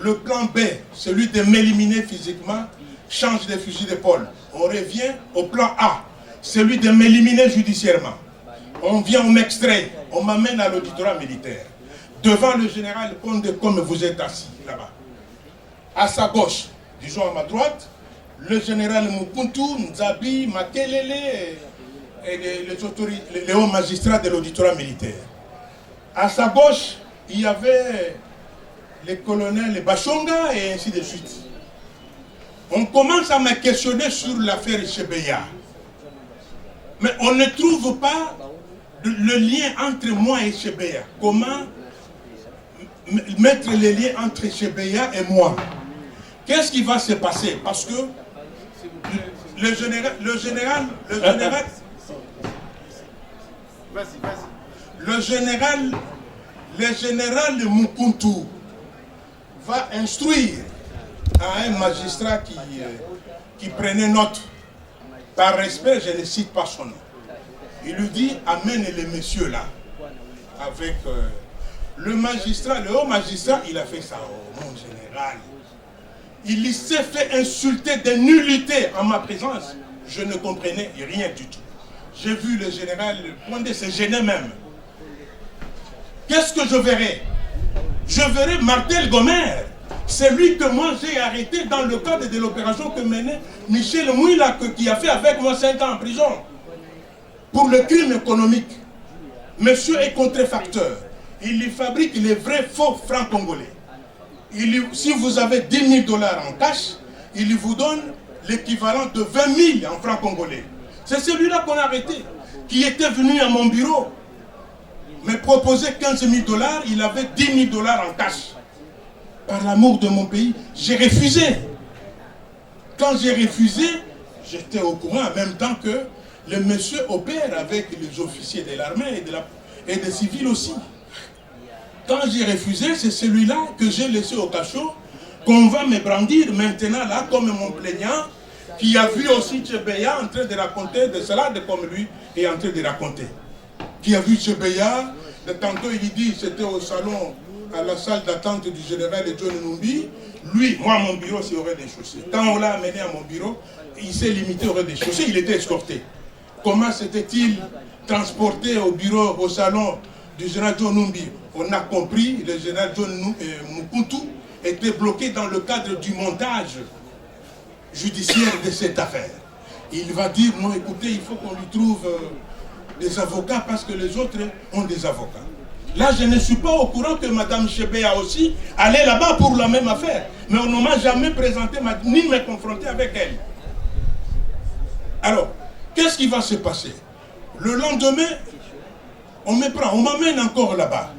le plan B, celui de m'éliminer physiquement, change de fusil d'épaule. On revient au plan A, celui de m'éliminer judiciairement. On vient, on m'extrait, on m'amène à l'auditorat militaire. Devant le général Condé, comme vous êtes assis là-bas. À sa gauche, disons à ma droite, le général Mukuntu, Nzabi, Makelele et les hauts magistrats de l'auditorat militaire. À sa gauche, il y avait les colonels Bachonga et ainsi de suite. On commence à me questionner sur l'affaire Chebeya. Mais on ne trouve pas le lien entre moi et Chebeya. Comment mettre le lien entre Chebeya et moi? Qu'est-ce qui va se passer? Parce que le général Mukuntu va instruire à un magistrat qui prenait note. Par respect, je ne cite pas son nom. Il lui dit, amène les messieurs là. Avec le magistrat, le haut magistrat, il a fait ça. Oh mon général. Il s'est fait insulter de nullité en ma présence. Je ne comprenais rien du tout. J'ai vu le général Condé se gêner même. Qu'est-ce que je verrai? Je verrai Martel Gomer. C'est lui que moi j'ai arrêté dans le cadre de l'opération que menait Michel Mouila, qui a fait avec moi 5 ans en prison pour le crime économique. Monsieur est contrefacteur. Il lui fabrique les vrais faux francs congolais. Si vous avez 10 000 $ en cash, il vous donne l'équivalent de 20 000 en francs congolais. C'est celui-là qu'on a arrêté, qui était venu à mon bureau, me proposer 15 000 $, il avait 10 000 $ en cash. Par l'amour de mon pays, j'ai refusé. Quand j'ai refusé, j'étais au courant en même temps que le monsieur opère avec les officiers de l'armée et des civils aussi. Quand j'ai refusé, c'est celui-là que j'ai laissé au cachot, qu'on va me brandir maintenant là comme mon plaignant, qui a vu aussi Tchebeya en train de raconter de cela, comme lui est en train de raconter. Qui a vu Tchebeya, de tantôt il dit, c'était au salon, à la salle d'attente du général John Numbi. Lui, moi mon bureau c'est au rez-de-chaussée. Quand on l'a amené à mon bureau, il s'est limité au rez-de-chaussée, il était escorté. Comment s'était-il transporté au bureau, au salon du général John Numbi? On a compris, le général John Mukuntu était bloqué dans le cadre du montage judiciaire de cette affaire. Il va dire, non écoutez, il faut qu'on lui trouve des avocats parce que les autres ont des avocats. Là, je ne suis pas au courant que Mme Tchebeya aussi allait là-bas pour la même affaire. Mais on ne m'a jamais présenté, ni me confronté avec elle. Alors, qu'est-ce qui va se passer? Le lendemain, on me prend, on m'amène encore là-bas.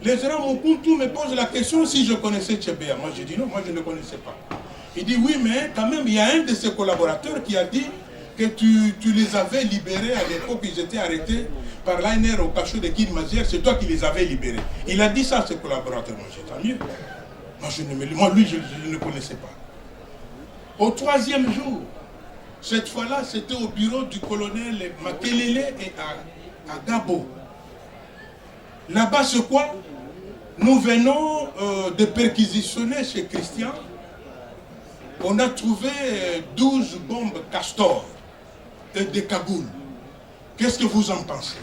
Le général Mukuntu me pose la question si je connaissais Tchebeya. Moi, j'ai dit non, moi je ne connaissais pas. Il dit oui, mais quand même, il y a un de ses collaborateurs qui a dit que tu les avais libérés à l'époque, ils étaient arrêtés par l'ANR au cachot de Guy Mazière, c'est toi qui les avais libérés. Il a dit ça à ses collaborateurs. Moi, j'ai tant mieux. Moi, lui, je ne connaissais pas. Au 3e jour, cette fois-là, c'était au bureau du colonel Makelele et à Gabo. Là-bas, c'est quoi? Nous venons de perquisitionner chez Christian. On a trouvé 12 bombes Castor et des cagoules. Qu'est-ce que vous en pensez?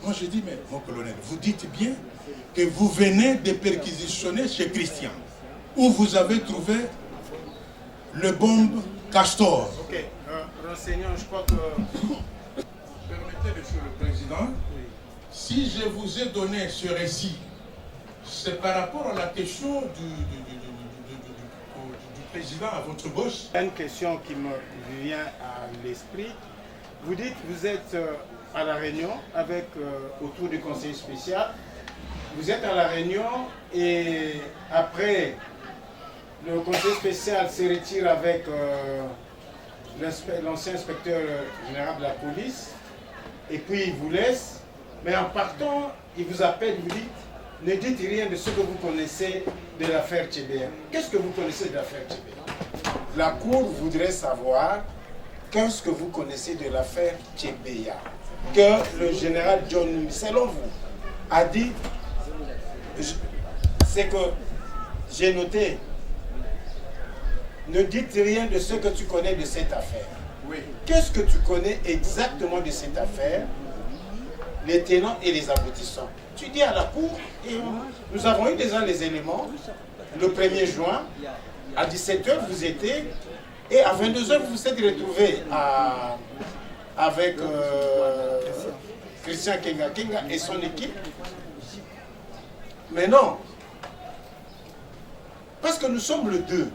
Moi, je dis, mais mon colonel, vous dites bien que vous venez de perquisitionner chez Christian, où vous avez trouvé le bombe Castor. Ok, renseignant, je crois que... Permettez, Monsieur le Président, si je vous ai donné ce récit, c'est par rapport à la question du président à votre boss. Une question qui me vient à l'esprit. Vous dites que vous êtes à la Réunion avec autour du conseil spécial. Vous êtes à la Réunion et après le conseil spécial se retire avec l'ancien inspecteur général de la police et puis il vous laisse. Mais en partant, il vous appelle, il vous dit ne dites rien de ce que vous connaissez de l'affaire Tchebeya. Qu'est-ce que vous connaissez de l'affaire Tchebeya? La Cour voudrait savoir qu'est-ce que vous connaissez de l'affaire Tchebeya. Que le général John Numbi, selon vous, a dit, c'est que j'ai noté, ne dites rien de ce que tu connais de cette affaire. Oui. Qu'est-ce que tu connais exactement de cette affaire, les tenants et les aboutissants? Tu dis à la Cour, et nous avons eu déjà les éléments, le 1er juin, à 17h vous étiez, et à 22h vous vous êtes retrouvés avec Christian Kenga et son équipe. Mais non, parce que nous sommes le 2.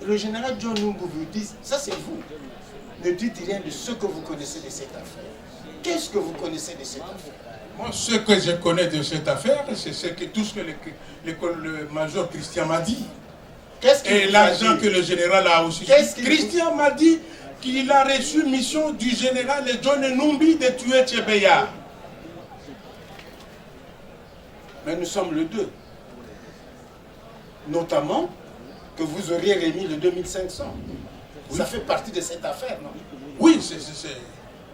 Le général John Numbi vous dit, ça c'est vous. Ne dites rien de ce que vous connaissez de cette affaire. Qu'est-ce que vous connaissez de cette affaire? Moi, ce que je connais de cette affaire, c'est tout ce que le major Christian m'a dit. Et l'argent que le général a aussi. Christian m'a dit qu'il a reçu mission du général John Numbi de tuer Tchebeya. Mais nous sommes le 2. Notamment que vous auriez remis le 2500. Oui. Ça fait partie de cette affaire, non? Oui,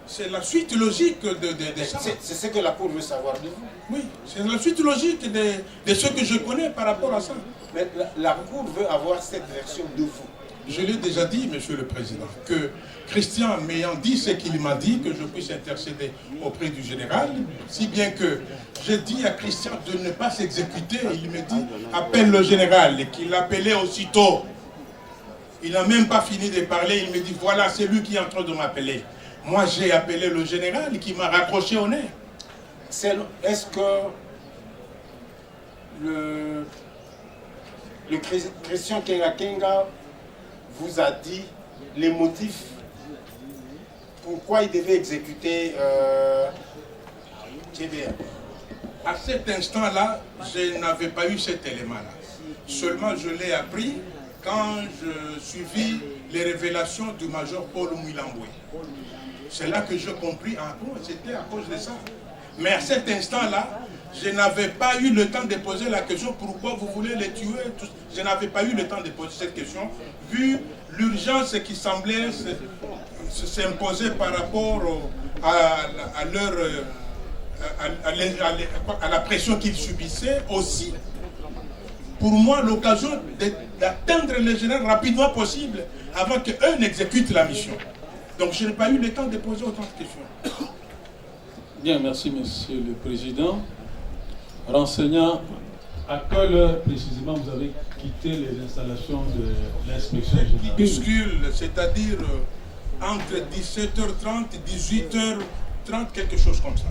c'est la suite logique de ça. C'est ce que la Cour veut savoir de vous. Oui, c'est la suite logique de ce que je connais par rapport à ça. Mais la Cour veut avoir cette version de vous. je l'ai déjà dit, Monsieur le Président, que Christian m'ayant dit ce qu'il m'a dit, que je puisse intercéder auprès du général, si bien que j'ai dit à Christian de ne pas s'exécuter, il me dit, appelle le général, et qu'il l'appelait aussitôt. Il n'a même pas fini de parler, il me dit, voilà, c'est lui qui est en train de m'appeler. Moi, j'ai appelé le général qui m'a raccroché au nez. Est-ce que le Christian Kenga vous a dit les motifs pourquoi il devait exécuter TBR? À cet instant-là, je n'avais pas eu cet élément-là. Seulement, je l'ai appris quand je suivis les révélations du major Paul Mouilamboué. C'est là que j'ai compris, ah bon, c'était à cause de ça. Mais à cet instant-là, je n'avais pas eu le temps de poser la question pourquoi vous voulez les tuer. Je n'avais pas eu le temps de poser cette question, vu l'urgence qui semblait s'imposer par rapport à la pression qu'ils subissaient. Aussi, pour moi, l'occasion d'atteindre le général rapidement possible avant qu'eux n'exécutent la mission. Donc je n'ai pas eu le temps de poser autant de questions. Bien, merci Monsieur le Président. Renseignant, à quelle heure précisément vous avez quitté les installations de l'inspection générale? Crépuscule, c'est-à-dire entre 17h30 et 18h30, quelque chose comme ça.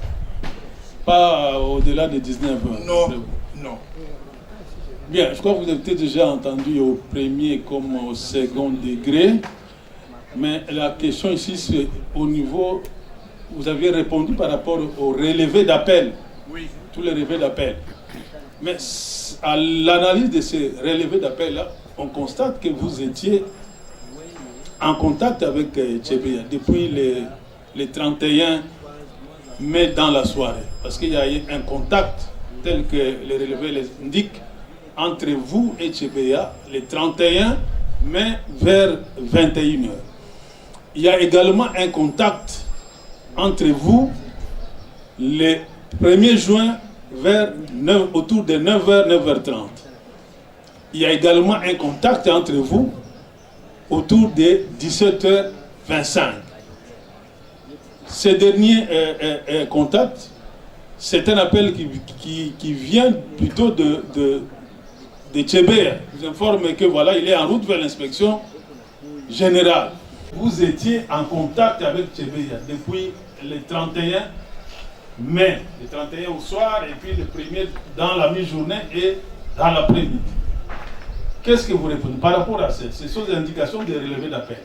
Pas au-delà de 19h? Non, non. Bien, je crois que vous avez déjà entendu au premier comme au second degré, mais la question ici, c'est au niveau, vous aviez répondu par rapport au relevé d'appel. Oui. Tous les relevés d'appel. Mais à l'analyse de ces relevés d'appel-là, on constate que vous étiez en contact avec Tchebeya depuis les 31 mai dans la soirée. Parce qu'il y a eu un contact tel que les relevés l'indiquent entre vous et Tchebeya le 31 mai vers 21h. Il y a également un contact entre vous le 1er juin autour de 9h, 9h30. Il y a également un contact entre vous autour de 17h25. Ce dernier contact, c'est un appel qui vient plutôt de Tchebeya. Je vous informe que voilà, il est en route vers l'inspection générale. Vous étiez en contact avec Tchebeya depuis le 31 mai, le 31 au soir et puis le 1er dans la mi-journée et dans l'après-midi. Qu'est-ce que vous répondez par rapport à ça? Ce sont des indications de relevé d'appel.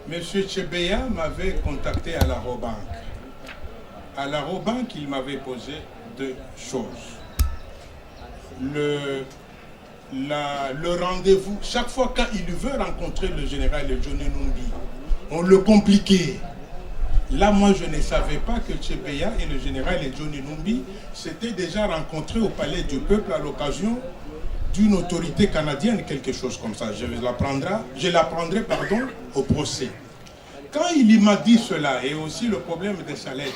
Monsieur Tchebeya m'avait contacté à la Robank. À la Robank, il m'avait posé deux choses. Le rendez-vous, chaque fois quand il veut rencontrer le général Johnny Numbi, on le compliquait. Là, moi, je ne savais pas que Tchebeya et le général Johnny Numbi s'étaient déjà rencontrés au Palais du Peuple à l'occasion d'une autorité canadienne, quelque chose comme ça. Je l'apprendrai au procès. Quand il m'a dit cela, et aussi le problème de sa lettre,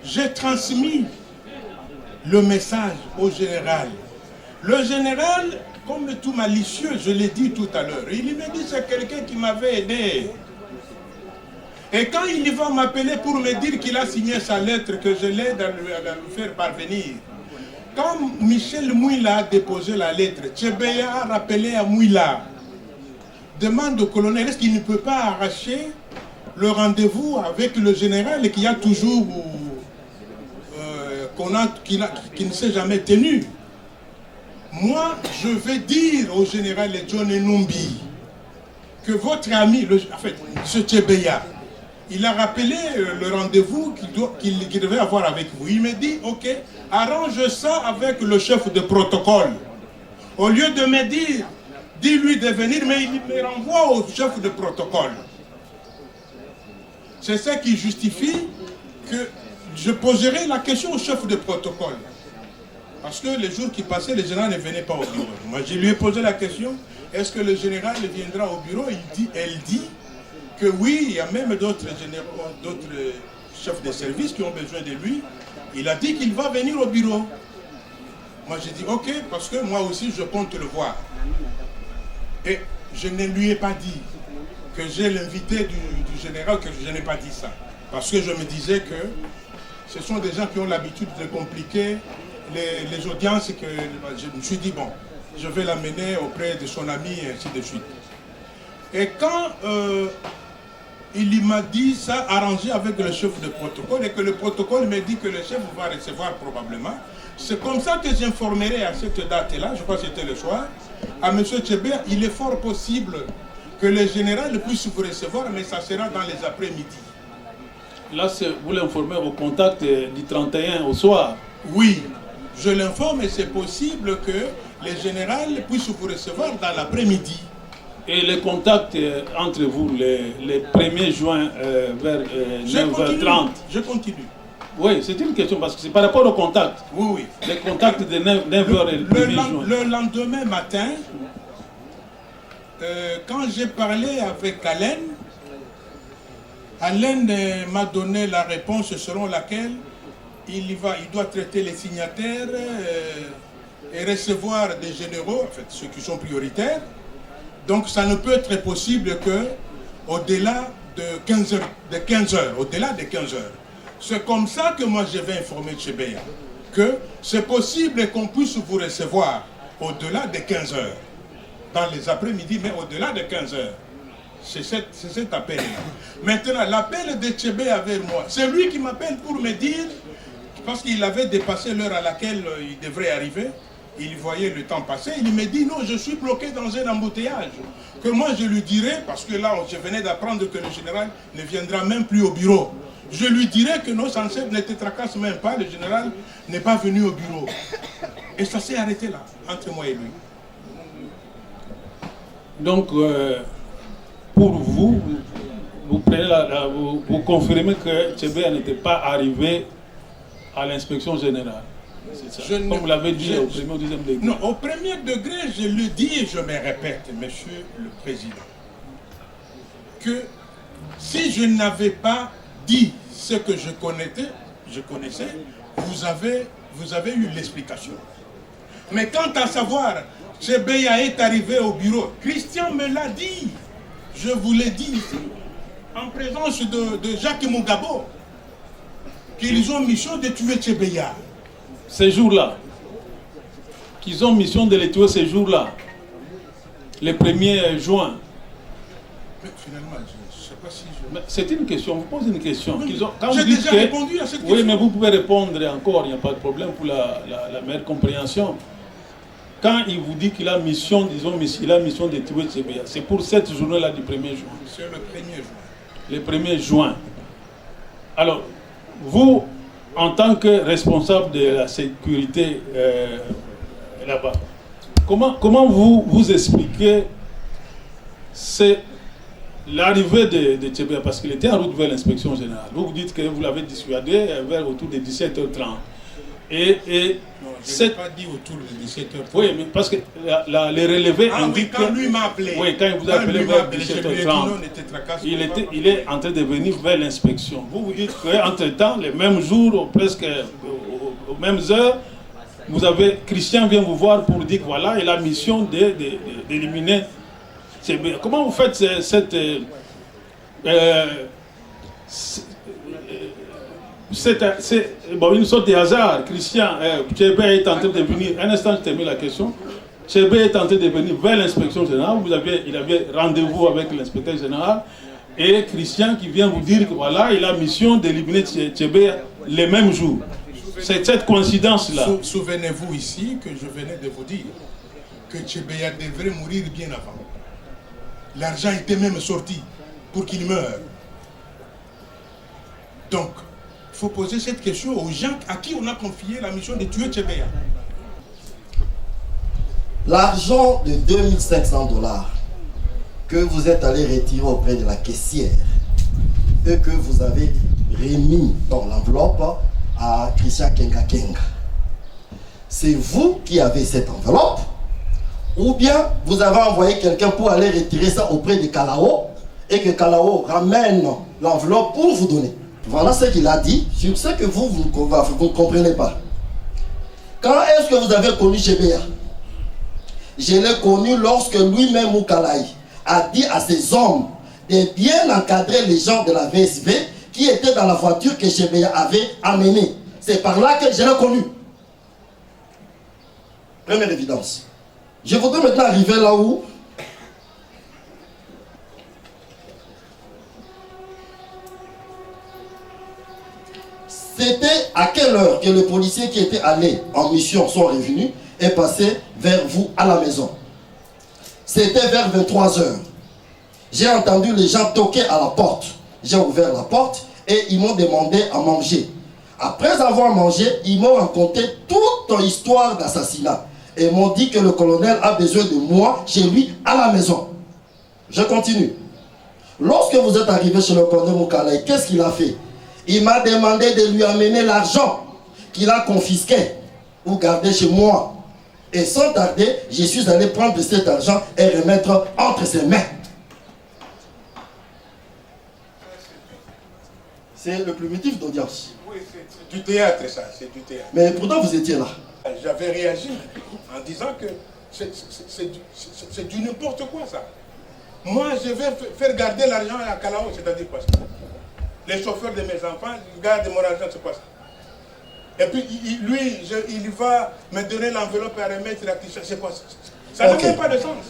j'ai transmis le message au général. Le général, comme tout malicieux, je l'ai dit tout à l'heure, il m'a dit c'est quelqu'un qui m'avait aidé. Et quand il va m'appeler pour me dire qu'il a signé sa lettre, que je l'aide à lui faire parvenir, quand Michel Mouila a déposé la lettre, Tchebeya a rappelé à Mouila, demande au colonel, est-ce qu'il ne peut pas arracher le rendez-vous avec le général qui a toujours, qui ne s'est jamais tenu. Moi, je vais dire au général John Numbi que votre ami, M. Tchebeya, il a rappelé le rendez-vous qu'il devait avoir avec vous. Il m'a dit, ok, arrange ça avec le chef de protocole. Au lieu de me dire, dis-lui de venir, mais il me renvoie au chef de protocole. C'est ça qui justifie que je poserai la question au chef de protocole. Parce que les jours qui passaient, le général ne venait pas au bureau. Moi, je lui ai posé la question, est-ce que le général viendra au bureau? Elle dit que oui, il y a même d'autres chefs de service qui ont besoin de lui. Il a dit qu'il va venir au bureau. Moi, j'ai dit ok, parce que moi aussi, je compte le voir. Et je ne lui ai pas dit que j'ai l'invité du général, que je n'ai pas dit ça. Parce que je me disais que ce sont des gens qui ont l'habitude de compliquer les audiences et que je me suis dit, bon, je vais l'amener auprès de son ami et ainsi de suite. Et quand il m'a dit ça, arrangé avec le chef de protocole, et que le protocole me dit que le chef va recevoir probablement, c'est comme ça que j'informerai à cette date-là, je crois que c'était le soir, à M. Tchébéa, il est fort possible que le général puisse vous recevoir, mais ça sera dans les après-midi. Là, vous l'informez au contact du 31 au soir? Oui, je l'informe et c'est possible que le général puisse vous recevoir dans l'après-midi. Et les contacts entre vous, les 1er juin vers 9h30? Je continue. Oui, c'est une question parce que c'est par rapport aux contacts. Oui, oui. Les contacts de 9h et le 1er juin. Le lendemain matin, quand j'ai parlé avec Alain, Alain m'a donné la réponse selon laquelle il doit traiter les signataires et recevoir des généraux, en fait ceux qui sont prioritaires. Donc ça ne peut être possible que au-delà de 15 heures, au-delà de 15 heures. C'est comme ça que moi je vais informer Tchébéa, que c'est possible qu'on puisse vous recevoir au-delà de 15 heures, dans les après-midi, mais au-delà de 15 heures. C'est cet appel-là. Maintenant, l'appel de Tchébéa vers moi, c'est lui qui m'appelle pour me dire, parce qu'il avait dépassé l'heure à laquelle il devrait arriver, il voyait le temps passer, il me dit non, je suis bloqué dans un embouteillage. Que moi je lui dirais, parce que là je venais d'apprendre que le général ne viendra même plus au bureau. Je lui dirais que nos ancêtres ne te tracassent même pas, le général n'est pas venu au bureau. Et ça s'est arrêté là, entre moi et lui. Donc, pour vous, vous confirmez que Tchébéa n'était pas arrivé à l'inspection générale. Comme vous l'avez dit au premier ou deuxième degré. Non, au premier degré, je le dis et je me répète, monsieur le président, que si je n'avais pas dit ce que je connaissais, vous avez eu l'explication. Mais quant à savoir, Tchébéa est arrivé au bureau, Christian me l'a dit, je vous l'ai dit ici, en présence de Jacques Mugabo, qu'ils ont mission de tuer Tchébéa. Ces jours-là, qu'ils ont mission de les tuer ces jours-là, le 1er juin. Mais finalement, je ne sais pas si je... C'est une question, vous posez une question. J'ai déjà répondu à cette question. Oui, mais vous pouvez répondre encore, il n'y a pas de problème pour la meilleure compréhension. Quand il vous dit qu'il a mission, disons, il a mission de tuer Tchébéa, c'est pour cette journée-là du 1er juin. C'est le 1er juin. Le 1er juin. Alors, vous, en tant que responsable de la sécurité là-bas, comment vous expliquez l'arrivée de Tchébéa, parce qu'il était en route vers l'inspection générale. Vous dites que vous l'avez dissuadé vers autour de 17h30. Non, je n'ai pas dit autour de 17h30. Oui, mais parce que les relevés indiquent quand lui m'a appelé. Oui, quand il vous a appelé vers 17h30, il est en train de venir vers l'inspection. Vous dites qu'entre-temps, les mêmes jours, presque aux mêmes heures, Christian vient vous voir pour dire que voilà, il a mission d'éliminer Tchébéa. Comment vous faites c'est une sorte de hasard. Christian, Tchébéa est en train de venir, un instant je termine la question, Tchébéa est en train de venir vers l'inspection générale, il avait rendez-vous avec l'inspecteur général, et Christian qui vient vous dire que voilà, il a mission d'éliminer Tchébéa les mêmes jours. C'est cette coïncidence-là. Souvenez-vous ici que je venais de vous dire que Tchébéa devrait mourir bien avant. L'argent était même sorti pour qu'il meure. Donc, il faut poser cette question aux gens à qui on a confié la mission de tuer Tchébéa. L'argent de 2500 $, que vous êtes allé retirer auprès de la caissière et que vous avez remis dans l'enveloppe à Christian Kenga, c'est vous qui avez cette enveloppe, ou bien vous avez envoyé quelqu'un pour aller retirer ça auprès de Kalao et que Kalao ramène l'enveloppe pour vous donner. Voilà ce qu'il a dit sur ce que vous ne comprenez pas. Quand est-ce que vous avez connu Tchébéa? je l'ai connu lorsque lui-même Moukalai a dit à ses hommes de bien encadrer les gens de la VSV qui étaient dans la voiture que Chebeya avait amenée. C'est par là que je l'ai connu. Première évidence. Je voudrais maintenant arriver là où c'était à quelle heure que les policiers qui étaient allés en mission sont revenus et passés vers vous à la maison. C'était vers 23 h. J'ai entendu les gens toquer à la porte. J'ai ouvert la porte et ils m'ont demandé à manger. Après avoir mangé, ils m'ont raconté toute histoire d'assassinat. Et m'ont dit que le colonel a besoin de moi chez lui à la maison. Je continue. Lorsque vous êtes arrivé chez le colonel Moukalai, qu'est-ce qu'il a fait? Il m'a demandé de lui amener l'argent qu'il a confisqué ou gardé chez moi. Et sans tarder, je suis allé prendre cet argent et remettre entre ses mains. C'est le primitif d'audience. Oui, c'est du théâtre, ça, c'est du théâtre. Mais pourtant vous étiez là. J'avais réagi en disant que c'est du n'importe quoi, ça. Moi, je vais faire garder l'argent à Kalao, c'est-à-dire quoi ça? Les chauffeurs de mes enfants, ils gardent mon argent, c'est quoi ça? Et puis, lui, il va me donner l'enveloppe à remettre la t-shirt, c'est quoi ça? Ça n'a même pas de sens.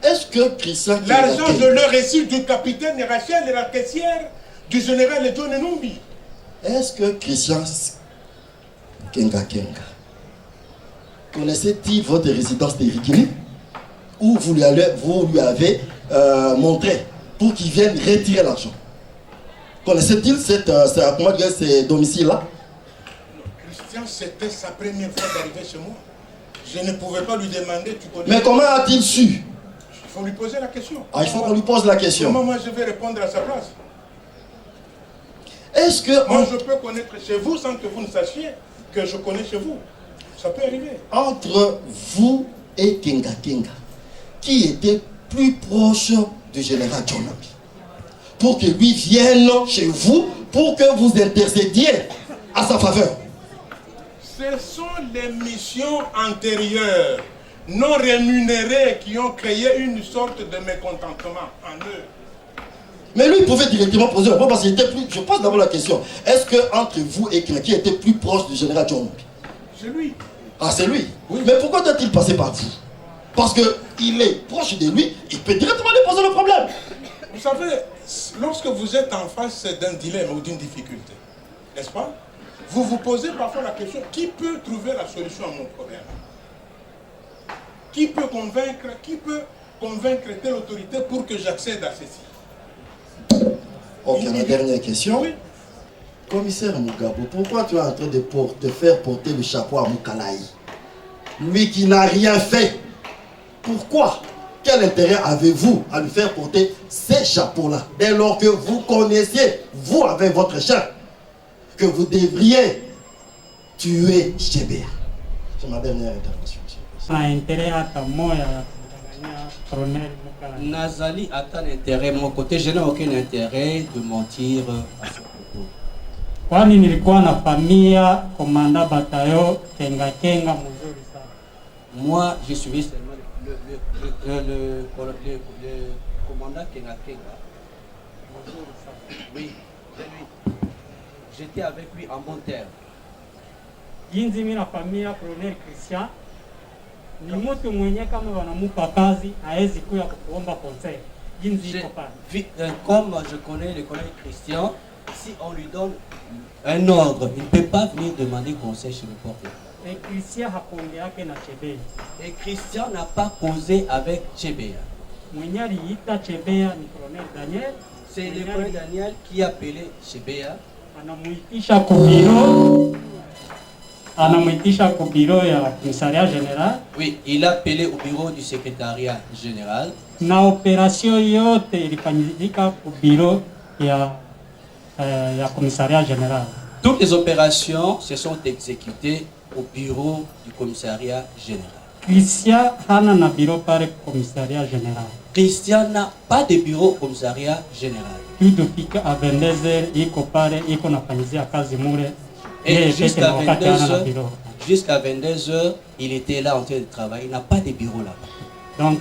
Est-ce que Christian... L'argent, je l'ai reçu du capitaine Rachel et la caissière du général John Numbi. Est-ce que Christian Kenga connaissait-il votre résidence de Rikini? Ou vous lui avez montré pour qu'il vienne retirer l'argent? Connaissait-il ces domiciles-là? Christian, c'était sa première fois d'arriver chez moi. Je ne pouvais pas lui demander, tu connais... Mais comment a-t-il su? Il faut lui poser la question. Ah, il faut qu'on lui pose la question. Comment moi je vais répondre à sa place? Est-ce que... Moi je peux connaître chez vous sans que vous ne sachiez que je connais chez vous. Ça peut arriver. Entre vous et Kenga, qui était plus proche du général John Numbi, pour que lui vienne chez vous, pour que vous intercédiez à sa faveur? Ce sont les missions antérieures, non rémunérées, qui ont créé une sorte de mécontentement en eux. Mais lui, il pouvait directement poser le problème parce qu'il était plus... Je pose d'abord la question. Est-ce que entre vous et Kenga, qui était plus proche du général John Numbi? C'est lui. Ah, c'est lui? Oui. Mais pourquoi doit-il passer par vous? Parce qu'il est proche de lui, il peut directement lui poser le problème. Vous savez, lorsque vous êtes en face d'un dilemme ou d'une difficulté, n'est-ce pas? Vous vous posez parfois la question, qui peut trouver la solution à mon problème? Qui peut convaincre telle autorité pour que j'accède à ceci? Ok, la dernière question. Oui. Commissaire Mugabo, pourquoi tu es en train de faire porter le chapeau à Moukalai? Lui qui n'a rien fait. Pourquoi? Quel intérêt avez-vous à lui faire porter ces chapeaux-là? Dès lors que vous connaissiez, vous avec votre chef, que vous devriez tuer Chebeya. C'est ma dernière intervention. Nazali a un intérêt de mon côté, je n'ai aucun intérêt de mentir à ce propos. Kwani nilikuwa na famia komanda batayo Kenga mzuri sana. Moi, je suivais seulement le commandant Kenga. Oui, j'étais avec lui en bon terme. Jinsi mimi na famia Colonel Christian ni mtu mwenye kama wanamupa kazi haezi kuya kuomba conseil. Jinsi iko pale. Comme je connais le colonel Christian, si on lui donne un ordre, il ne peut pas venir demander conseil chez le porte. Et Christian hakongeake na Chebeya. Et Christian n'a pas causé avec Chebeya. Mwenye aliita Chebeya ni Colonel Daniel. C'est le colonel Daniel qui a appelé Chebeya. Anamuitisha ku biro ya commissariat général. Oui, il a appelé au bureau du secrétariat général. Na opération yote ilifanyika ku biro ya commissariat général. Toutes les opérations se sont exécutées au bureau du commissariat général. Christian hana na biro pale commissariat général. Christian n'a pas de bureau au commissariat général. Tout depuis à 22h iko pale iko nafanyizia kazi mure. Et jusqu'à 22h, il était là en train de travailler. Il n'a pas de bureau là-bas. Donc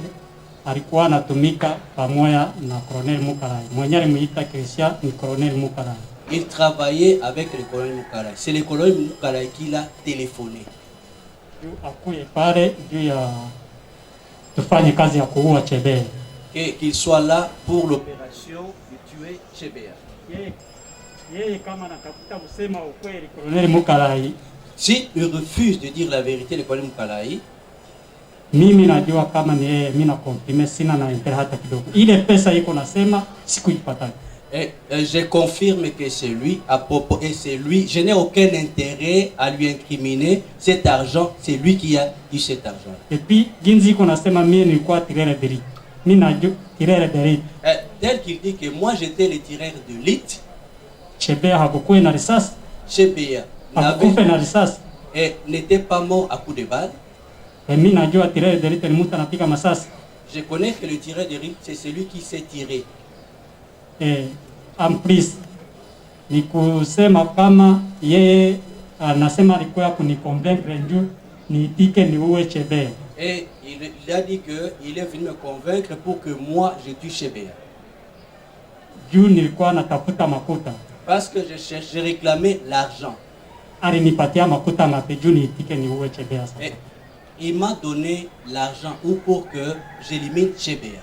alikuwa anatumika pamoja na Colonel Mukarai. Mwenye alimuita Christian ni Colonel Mukarai. Il travaillait avec le colonel Mukarai. C'est le colonel Mukarai qui l'a téléphoné. Akuye pale juu ya tufanye kazi ya kuua Chebea. Et qu'il soit là pour l'opération de tuer Chebea. Yeye kama anatafuta kusema ukweli Colonel Mukarai, si il refuse de dire la vérité, le colonel Mukarai, mimi najua kama ni yeye, mimi na confirme, sina na intérêt hata kidogo. Ile pesa iko nasema sikuipata. Je confirme que c'est lui, à propos, et c'est lui, je n'ai aucun intérêt à lui incriminer cet argent, c'est lui qui a eu cet argent. Et puis, ginzi iko nasema mimi nilikuwa tireur d'élite. Mimi najua tireur d'élite. Tel qu'il dit que moi j'étais le tireur d'élite. Chebea hakukuwa na risasi. Chebea n'était pas mort à coup de balle. Et mimi najua tireur d'élite ni mtu anapiga masasi. Je connais que le tireur d'élite c'est celui qui s'est tiré. Et en plus ni kusema kama yeye anasema alikuwa kuniconvaincre njoo niitike niue Chebea. Et il a dit que il est venu me convaincre pour que moi je tue Chebea. Juu nilikuwa natafuta makuta. Parce que je réclamais l'argent. Alinipatia makuta ngapi juu niitike niue Chebea sasa. Il m'a donné l'argent ou pour que j'élimine Chebea.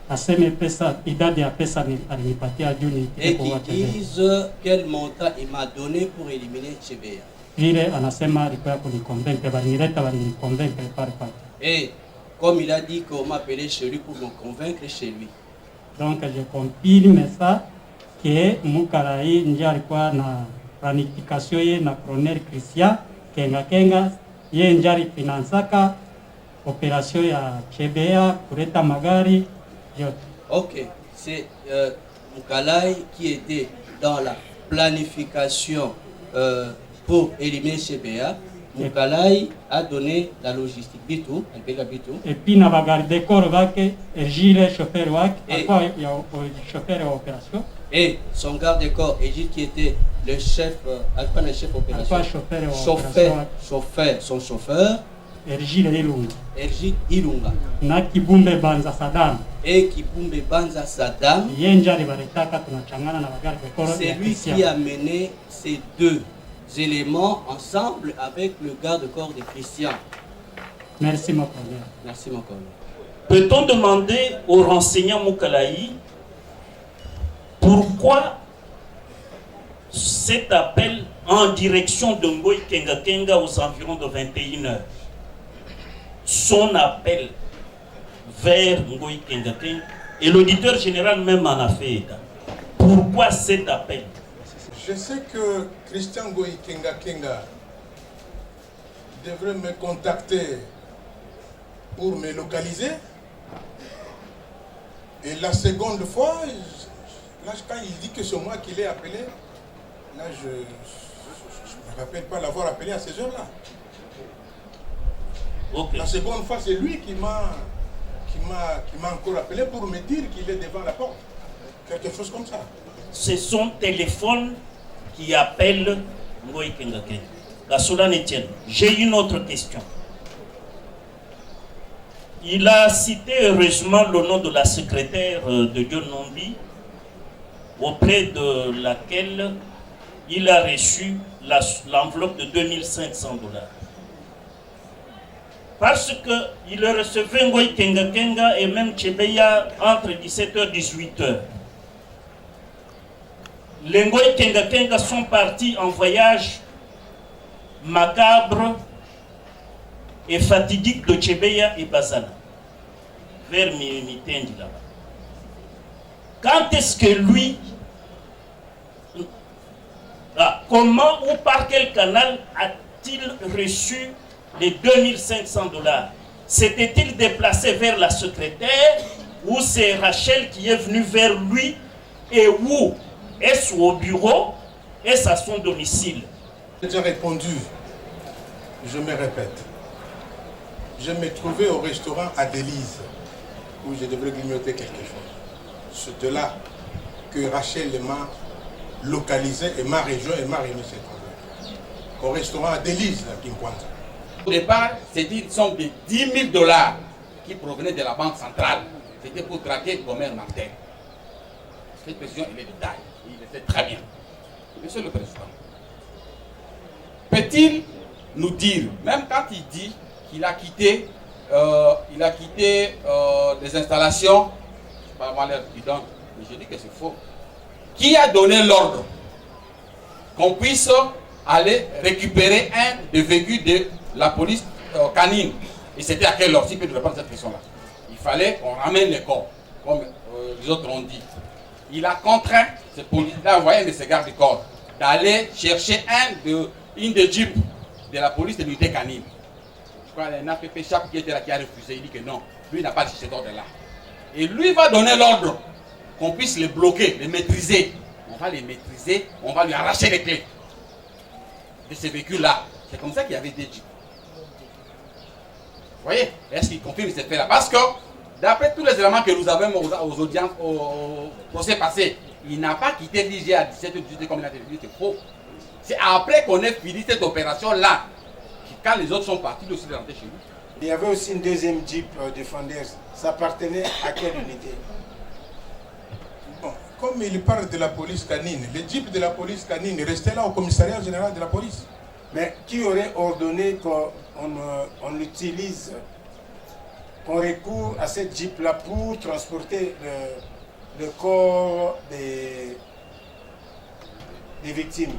Aseme pesa, idadi ya pesa alinipatia juu niitike kuua Chebea. Et qu'ils disent quel montant il m'a donné pour éliminer Chebea. Vile anasema alikuwa kuniconvaincre, balinileta baliniconvaincre pale pale. Et comme il a dit qu'on m'appelait chez lui pour me convaincre chez lui. Donc je confirme ça que Mukarai ndiye alikuwa na planification ye na Colonel Christian Kenga ye ndiye alifinansaka operation ya Chebea kuleta magari yote. Ok, c'est Mukarai qui était dans la planification pour éliminer Chebea. Mukarai a donné la logistique, Bitou, et puis na bagari de corps vake Gilles chauffeur wake akwa ya chauffeur de opération. Et son garde-corps Egile qui était le chef, le chef opération. Son chauffeur. Egile Ilunga. Na Kibumbe Banza Saddam. Et Kibumbe Banza Saddam. C'est lui qui a mené ces deux éléments ensemble avec le garde-corps de Christian. Merci mon collègue. Merci mon collègue. Peut-on demander au renseignant Mukarai pourquoi cet appel en direction de Ngoï Kenga aux environs de 21h? Son appel vers Ngoï Kenga et l'auditeur général même en a fait état. Pourquoi cet appel? Je sais que Christian Ngoï Kenga devrait me contacter pour me localiser. Et la seconde fois, là, quand il dit que c'est moi qui l'ai appelé, là, je ne me rappelle pas l'avoir appelé à ces heures-là. Okay. La seconde fois, c'est lui qui m'a encore appelé pour me dire qu'il est devant la porte. Quelque chose comme ça. C'est son téléphone qui appelle Ngoï Kenga Kenga. J'ai une autre question. Il a cité heureusement le nom de la secrétaire de John Nombi, auprès de laquelle il a reçu l'enveloppe de $2500. Parce qu'il recevait Ngoï Kenga et même Chebea entre 17h et 18h. Les Ngoï Kenga sont partis en voyage macabre et fatidique de Chebea et Bazana, vers Mitendi là-bas. Quand est-ce que lui, comment ou par quel canal a-t-il reçu les $2500? S'était-il déplacé vers la secrétaire ou c'est Rachel qui est venue vers lui et où? Est-ce au bureau? Est-ce à son domicile? J'ai déjà répondu, je me répète. Je me trouvais au restaurant Adélise, où je devrais grignoter quelque chose. C'est de là que Rachel m'a localisé et m'a rejoint et m'a remis cette problème. Au restaurant Adélise, à Kinkwanza. Au départ, c'est une somme de $10 000 qui provenait de la Banque centrale. C'était pour traquer Gomer Martel. Cette précision, il est de taille. Il le fait très bien. Monsieur le Président, peut-il nous dire, même quand il dit qu'il a quitté, des installations, c'est pas vraiment l'air qu'il donne, mais je dis que c'est faux. Qui a donné l'ordre qu'on puisse aller récupérer un des véhicules de la police canine? Et c'était à quelle heure? Si peut nous répondre à cette question-là. Il fallait qu'on ramène les corps, comme les autres ont dit. Il a contraint, il a envoyé un de ses gardes du corps d'aller chercher une des jeeps de la police de l'unité canine. Je crois qu'il y a un APP Chap qui était là, qui a refusé. Il dit que non, lui n'a pas cet ordre-là. Et lui va donner l'ordre qu'on puisse les bloquer, les maîtriser. On va les maîtriser, on va lui arracher les clés de ces véhicules-là. C'est comme ça qu'il y avait des jeeps. Vous voyez? Est-ce qu'il confirme ces faits-là? Parce que, d'après tous les éléments que nous avons aux audiences, au procès passé, il n'a pas quitté l'IG à 17h comme il a dit, c'est faux. C'est après qu'on ait fini cette opération-là, quand les autres sont partis, aussi de rentrer chez nous. Il y avait aussi une deuxième Jeep Defender. Ça appartenait à quelle unité? Bon, comme il parle de la police canine, le Jeep de la police canine restait là au commissariat général de la police. Mais qui aurait ordonné qu'on utilise, qu'on recourt à cette Jeep-là pour transporter le corps des victimes?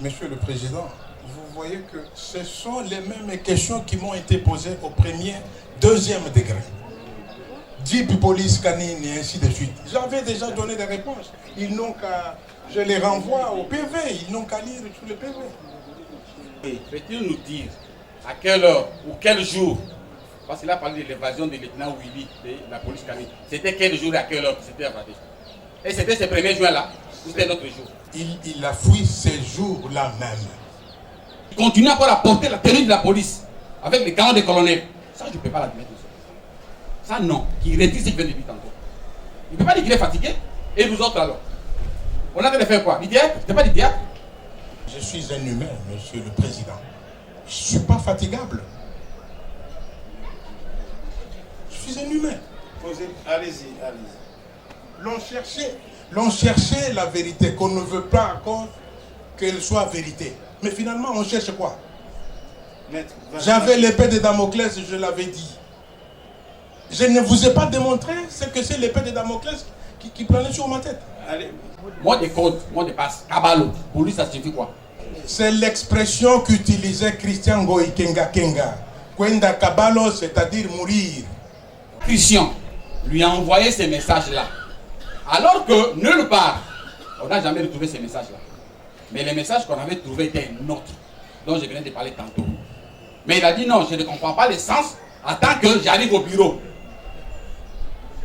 Monsieur le Président, vous voyez que ce sont les mêmes questions qui m'ont été posées au premier, deuxième degré. Jeep, police canine et ainsi de suite. J'avais déjà donné des réponses. Ils n'ont qu'à... Je les renvoie au PV, ils n'ont qu'à lire sur le PV. Peut-il nous dire à quelle heure ou quel jour, parce qu'il a parlé de l'évasion de lieutenant Willy de la police canine, c'était quel jour et à quelle heure que c'était évadé? Et c'était ce 1er juin-là, ou c'était notre jour? Il a fui ces jours-là même. Il continue encore à porter la tenue de la police avec les canons des colonels. Ça, je ne peux pas l'admettre. Ça, non. Qu'il retire ce qu'il vient de dire tantôt. Il ne peut pas dire qu'il est fatigué. Et nous autres, alors? On a fait faire quoi? Du théâtre? C'était pas du théâtre? Je suis un humain, Monsieur le Président. Je ne suis pas fatigable. Je suis un humain. Allez-y, allez-y. L'on cherchait la vérité, qu'on ne veut pas encore qu'elle soit vérité. Mais finalement, on cherche quoi? J'avais l'épée de Damoclès, je l'avais dit. Je ne vous ai pas démontré ce que c'est l'épée de Damoclès qui planait sur ma tête. Allez. Mot de code, mot de passe, Kabalo. Pour lui, ça signifie quoi? C'est l'expression qu'utilisait Christian Goïkenga Kenga. Kwenda Kabalo, c'est-à-dire mourir. Christian lui a envoyé ces messages-là. Alors que nulle part, on n'a jamais retrouvé ces messages-là. Mais les messages qu'on avait trouvés étaient nôtres, dont je venais de parler tantôt. Mais il a dit non, je ne comprends pas le sens, attends que j'arrive au bureau.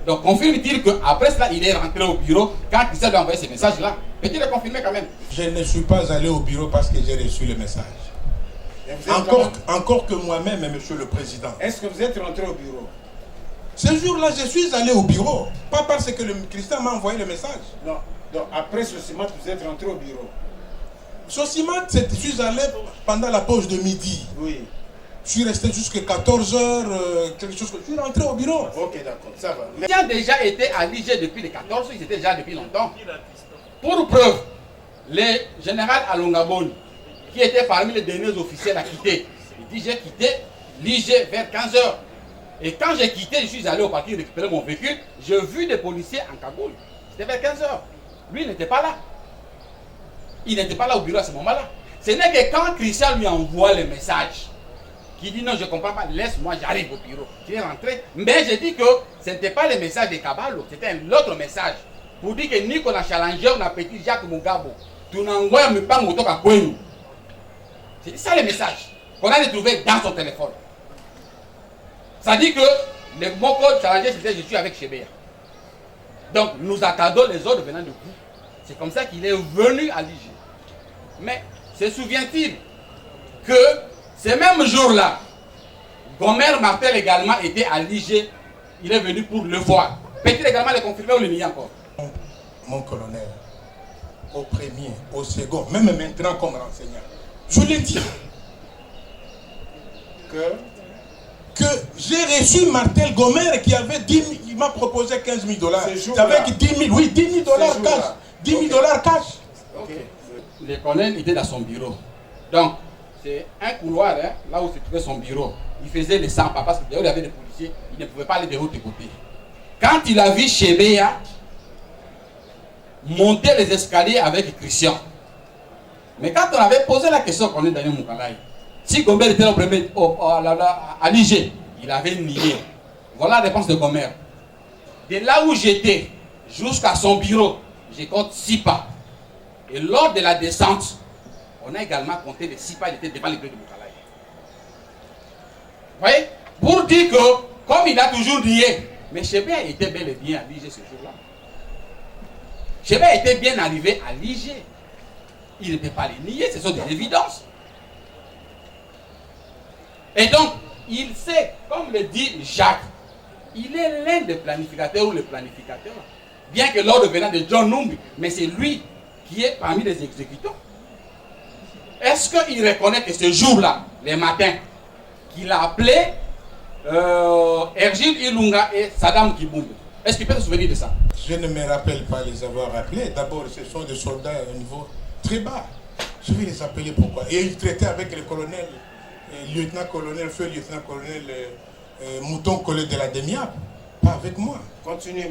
Donc confirme-t-il qu'après cela, il est rentré au bureau quand Christian lui a envoyé ces messages-là? Peut-il le confirmer quand même? Je ne suis pas allé au bureau parce que j'ai reçu le message. Encore que moi-même, Monsieur le Président. Est-ce que vous êtes rentré au bureau? Ce jour-là, je suis allé au bureau. Pas parce que le Christian m'a envoyé le message. Non. Donc après Sosimat, vous êtes rentré au bureau? Sosimat, je suis allé pendant la pause de midi. Oui. Je suis resté jusqu'à 14h, quelque chose. Je suis rentré au bureau. Ok, d'accord, ça va. Il a déjà été à l'IG depuis les 14, il était déjà depuis longtemps. Pour preuve, le général Alongaboni, qui était parmi les derniers officiels à quitter, il dit j'ai quitté l'IG vers 15h. Et quand j'ai quitté, je suis allé au parking récupérer mon véhicule, j'ai vu des policiers en cagoule. C'était vers 15h. Lui, il n'était pas là. Il n'était pas là au bureau à ce moment-là. Ce n'est que quand Christian lui envoie le message, qui dit non, je ne comprends pas, laisse-moi, j'arrive au bureau. Il est rentré. Mais j'ai dit que ce n'était pas le message de Kabalo, c'était un autre message. Pour dire que Nico a challengé, on a petit Jacques Mugabo. Tu n'envoies même pas mon à Kouenou. C'est ça le message qu'on a retrouvé dans son téléphone. Ça dit que le mot code challengé, c'était je suis avec Chebea. Donc nous attendons les ordres venant de vous. C'est comme ça qu'il est venu à l'IG. Mais se souvient-il que ce même jour-là, Gomer Martel également était à l'IG. Il est venu pour le voir. Peut-il également le confirmer ou le nier encore? Mon colonel, au premier, au second, même maintenant comme enseignant, je l'ai dit que que j'ai reçu Martel Gomer qui avait 10 000, il m'a proposé 15 000 $. Avec 10 000, oui, 10 000 $ cash. 10 000 $ cash. Okay. Le colonel était dans son bureau. Donc, c'est un couloir, hein, là où se trouvait son bureau. Il faisait les 100 pas parce qu'il y avait des policiers, il ne pouvait pas aller de l'autre côté. Quand il a vu Chebeya monter les escaliers avec Christian, mais quand on avait posé la question qu'on est Daniel Mukalayi, si Gomer était le premier à l'IG, il avait nié. Voilà la réponse de Gomer. De là où j'étais jusqu'à son bureau, j'ai compté 6 pas. Et lors de la descente, on a également compté les 6 pas, il était devant les deux de Mukalayi. Vous voyez? Pour dire que, comme il a toujours nié, mais Chebeya était bel et bien à l'IG ce jour-là. Chebeya était bien arrivé à l'IG. Il ne peut pas les nier, ce sont des évidences. Et donc, il sait, comme le dit Jacques, il est l'un des planificateurs ou le planificateur. Bien que l'ordre venant de John Numbi, mais c'est lui qui est parmi les exécutants. Est-ce qu'il reconnaît que ce jour-là, les matins, qu'il a appelé Ergil Ilunga et Saddam Kibumbe? Est-ce qu'il peut se souvenir de ça? Je ne me rappelle pas les avoir appelés. D'abord, ce sont des soldats à un niveau très bas. Je vais les appeler pourquoi? Et ils traitaient avec le colonel, lieutenant-colonel, feu lieutenant-colonel Mouton Collé de la Demiap. Pas avec moi. Continuez.